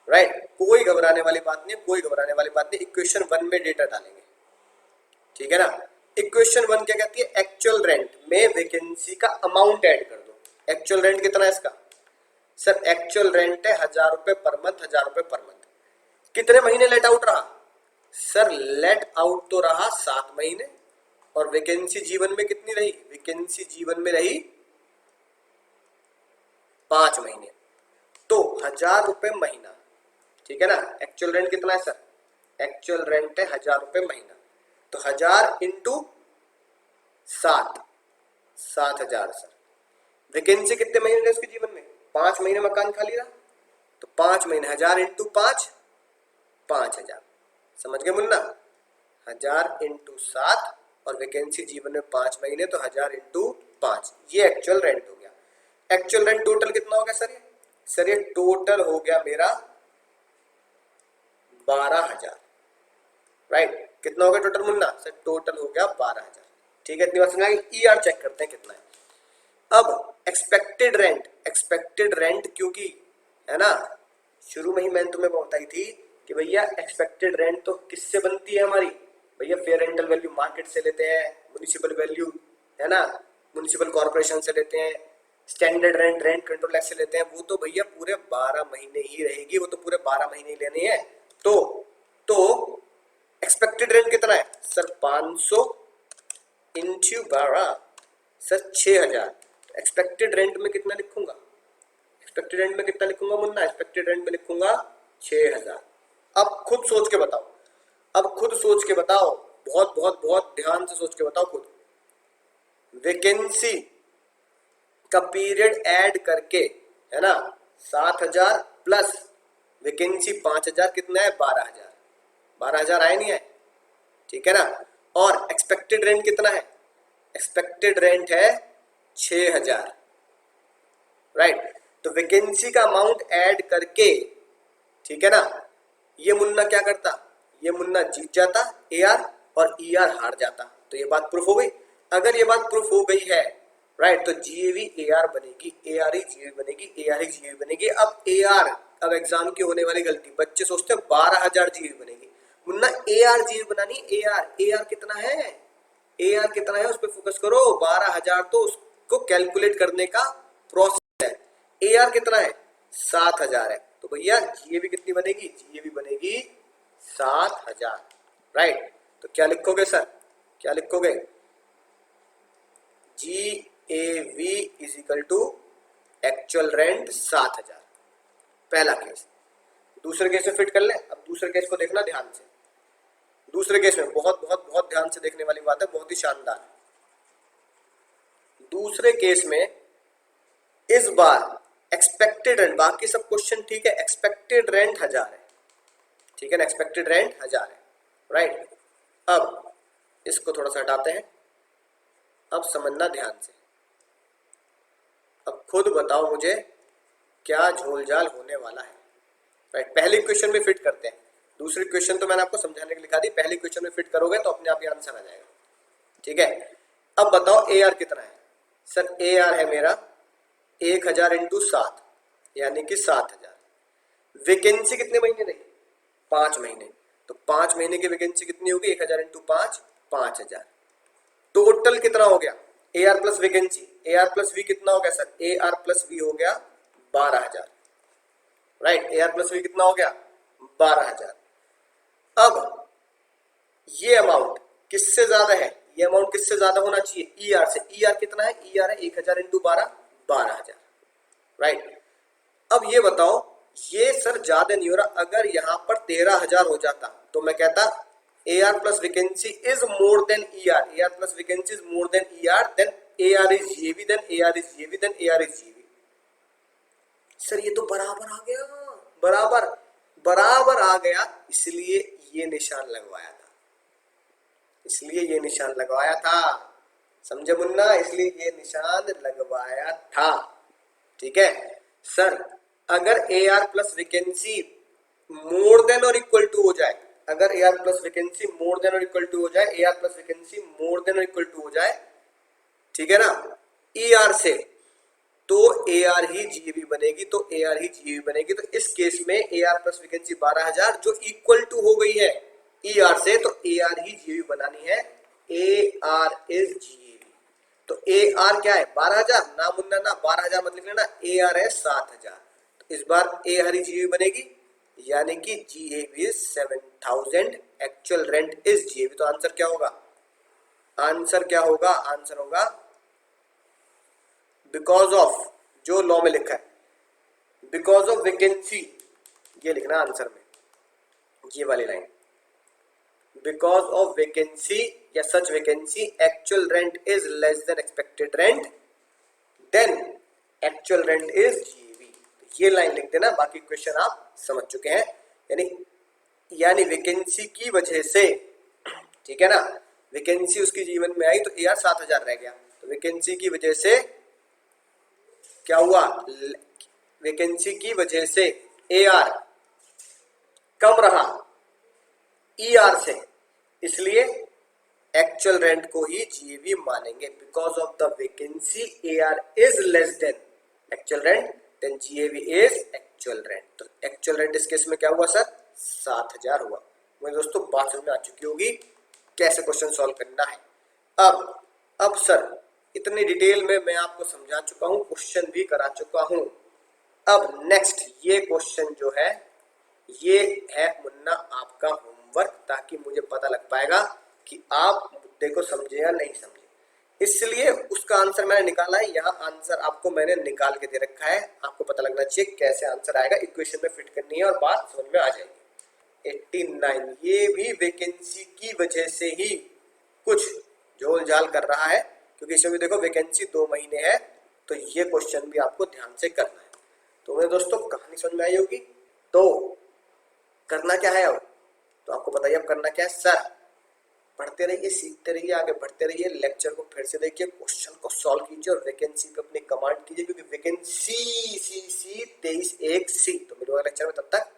राइट, कोई घबराने वाली बात नहीं, कोई घबराने वाली बात नहीं, इक्वेशन 1 में डेटा डालेंगे, ठीक है ना। इक्वेशन 1 क्या कहती है, एक्चुअल रेंट में वैकेंसी का अमाउंट ऐड कर दो। एक्चुअल रेंट कितना है इसका, सर एक्चुअल रेंट है 1000 रुपए पर मंथ, 1000 रुपए पर मंथ। कितने महीने लेट आउट रहा, सर लेट आउट तो रहा 7 महीने, और वैकेंसी जीवन में कितनी रही, वैकेंसी जीवन में रही 5 महीने, तो 1000 रुपए महीना, ठीक है ना। एक्चुअल रेंट कितना है सर, एक्चुअल रेंट है 1000 रुपए महीना, तो 1000 इंटू 7, 7000 सर। वैकेंसी कितने महीने रहे उसके जीवन में, 5 महीने मकान खाली रहा, तो 5 महीने, 1000 इंटू 5, 5000। समझ गए मुन्ना, 1000 इंटू 7 और वैकेंसी जीवन में 5 महीने, तो 1000 इंटू 5, ये एक्चुअल रेंट हो गया। एक्चुअल रेंट टोटल कितना हो गया सर, सर ये टोटल हो गया मेरा 12,000, राइट। कितना हो गया टोटल मुन्ना, सर टोटल हो गया 12,000, ठीक है। इतनी बात समझ, ईआर चेक करते हैं कितना है। अब एक्सपेक्टेड रेंट, एक्सपेक्टेड रेंट क्योंकि है ना, शुरू में ही मैंने तुम्हें बताई थी कि भैया एक्सपेक्टेड रेंट तो किससे बनती है हमारी, भैया फेयर रेंटल वैल्यू मार्केट से लेते हैं, म्युनिसिपल वैल्यू है ना, म्युनिसिपल कॉर्पोरेशन से लेते हैं, standard rent rent control act से लेते हैं, वो तो भैया पूरे 12 महीने ही रहेगी, वो तो पूरे 12 महीने ही लेनी है। तो एक्सपेक्टेड रेंट कितना है sir, 500 into 12, sir 6000। Expected rent में कितना लिखूंगा, एक्सपेक्टेड रेंट में कितना लिखूंगा मुन्ना, एक्सपेक्टेड रेंट में लिखूंगा 6000। अब खुद सोच के बताओ, अब खुद सोच के बताओ, बहुत बहुत बहुत ध्यान से सोच के बताओ खुद। वैकेंसी का पीरियड ऐड करके है ना 7000 प्लस वैकेंसी 5000 कितना है 12000, 12000 आए नहीं है, ठीक है ना। और एक्सपेक्टेड रेंट कितना है, एक्सपेक्टेड रेंट है 6000, राइट। तो वैकेंसी का अमाउंट ऐड करके, ठीक है ना, ये मुन्ना क्या करता, ये मुन्ना जीत जाता एआर और ईआर हार जाता। तो ये बात प्रूफ हो गई। अगर ये बात प्रूफ हो गई है, राइट, तो जीएवी एआर बनेगी, एआर ही जीएवी बनेगी, एआर ही जीएवी बनेगी। अब एआर, अब एग्जाम की होने वाली गलती, बच्चे सोचते हैं 12000 जीएवी बनेगी, मुन्ना एआर जीएवी बनानी, एआर, एआर कितना है, एआर कितना है उस पर फोकस करो। 12000 तो उसको कैलकुलेट करने का प्रोसेस है, एआर कितना है 7000 है, तो भैया जीएवी कितनी बनेगी, जीएवी बनेगी 7000, राइट। तो क्या लिखोगे सर, क्या लिखोगे, GAV is equal to actual rent 7000, पहला केस। दूसरे केस में फिट कर ले। अब दूसरे केस को देखना ध्यान से, दूसरे केस में बहुत बहुत बहुत ध्यान से देखने वाली बात है, बहुत ही शानदार। दूसरे केस में इस बार एक्सपेक्टेड रेंट, बाकी सब क्वेश्चन ठीक है, एक्सपेक्टेड रेंट 1000 है, ठीक है ना, एक्सपेक्टेड रेंट 1000 है, राइट। अब इसको थोड़ा सा हटाते हैं, अब समझना ध्यान से। अब खुद बताओ मुझे क्या झोलझाल होने वाला है, राइट। पहले क्वेश्चन में फिट करते हैं, दूसरी क्वेश्चन तो मैंने आपको समझाने के लिए लिखा दी, पहले क्वेश्चन में फिट करोगे तो अपने आप ही आंसर आ जाएगा, ठीक है। अब बताओ एआर कितना है, सर एआर है मेरा 1000 इंटू 7 यानी कि 7000। वैकेंसी कितने महीने रही, 5 महीने, तो 5 महीने की वैकेंसी कितनी होगी, 1000 इंटू 5, 5000। टोटल कितना हो गया, A R plus vacancy, A R plus V कितना हो गया sir, A R plus V हो गया 12000, right. A R plus V कितना हो गया 12000। अब ये अमाउंट किससे ज्यादा है, ये अमाउंट किससे ज्यादा होना चाहिए, ई आर से। ई आर कितना है, ई आर है 1000 इंटू 12, 12000, राइट। अब ये बताओ, ये सर ज्यादा नहीं हो रहा, अगर यहां पर 13000 हो जाता तो मैं कहता AR plus vacancy is more than ER. AR plus vacancy is more than ER. Then AR is GAV. Then AR is GAV. Then AR is GAV. Sir ये तो बराबर आ गया, बराबर बराबर आ गया, इसलिए ये निशान लगवाया था, इसलिए ये निशान लगवाया था, समझे मुन्ना, इसलिए ये निशान लगवाया था, ठीक है। सर अगर ए आर प्लस वैकेंसी मोर देन और इक्वल टू हो जाए, अगर ए आर प्लस वैकेंसी मोर देन और इक्वल टू हो जाए, ए आर प्लस वैकेंसी मोर देन और इक्वल टू हो जाए, ठीक है ना, ई आर से, तो ए आर ही जीएबी बनेगी, तो ए आर ही जीएबी बनेगी। तो इस केस में ए आर प्लस वैकेंसी 12,000 जो इक्वल टू हो गई है ई आर से, तो ए आर ही जीएबी बनानी है, ए आर इज जीएबी। तो ए आर क्या है 12,000, ना मुन्ना ना 12,000 मत लिख लेना, ए आर है 7,000। तो इस बार ए आर ही जीएबी बनेगी, यानी कि GAB is 7,000, actual rent is GAB. तो आंसर क्या होगा, आंसर क्या होगा, आंसर होगा बिकॉज ऑफ, जो लॉ में लिखा है, बिकॉज ऑफ वैकेंसी, ये लिखना आंसर में, ये वाली लाइन, बिकॉज ऑफ वैकेंसी या such vacancy actual rent is less than expected rent, then actual rent is GAV. ये लाइन लिख देना, बाकी क्वेश्चन आप समझ चुके हैं। यानी वैकेंसी की वजह से, ठीक है ना, वैकेंसी उसकी जीवन में आई तो ए आर 7,000 रह गया, तो वैकेंसी की वजह से क्या हुआ, वैकेंसी की वजह से ए आर कम रहा ई आर से, इसलिए एक्चुअल रेंट को ही जीएबी मानेंगे। Because of the vacancy A R is less than actual rent, then GAV is actual rent. तो एक्चुअल रेंट इस केस में क्या हुआ सर, 7,000 हुआ। मुझे दोस्तों बात समझ में आ चुकी होगी कैसे क्वेश्चन सॉल्व करना है। अब सर इतनी डिटेल में मैं आपको समझा चुका हूं, क्वेश्चन भी करा चुका हूं। अब नेक्स्ट ये क्वेश्चन जो है, ये है मुन्ना आपका होमवर्क, ताकि मुझे पता लग पाएगा कि आप मुद्दे को समझे या नहीं समझे। इसलिए उसका आंसर मैंने निकाला है, यहाँ आंसर आपको मैंने निकाल के दे रखा है, आपको पता लगना चाहिए कैसे आंसर आएगा, इक्वेशन में फिट करनी है और बात समझ में आ जाएगी। 89 ये भी वैकेंसी की वजह से ही कुछ झोल झाल कर रहा है, क्योंकि इसमें भी देखो वैकेंसी 2 महीने है, तो ये क्वेश्चन भी आपको ध्यान से करना है। तो मेरे दोस्तों कहानी समझ में आई होगी। तो करना क्या है अब, तो आपको बताइए अब करना क्या है। सर पढ़ते रहिए, सीखते रहिए, आगे बढ़ते रहिए, लेक्चर को फिर से देखिए, क्वेश्चन को सॉल्व कीजिए और वैकेंसी पे अपनी कमांड कीजिए, क्योंकि वैकेंसी सी 23(1)(c। तो मिलूंगा लेक्चर में, तब तक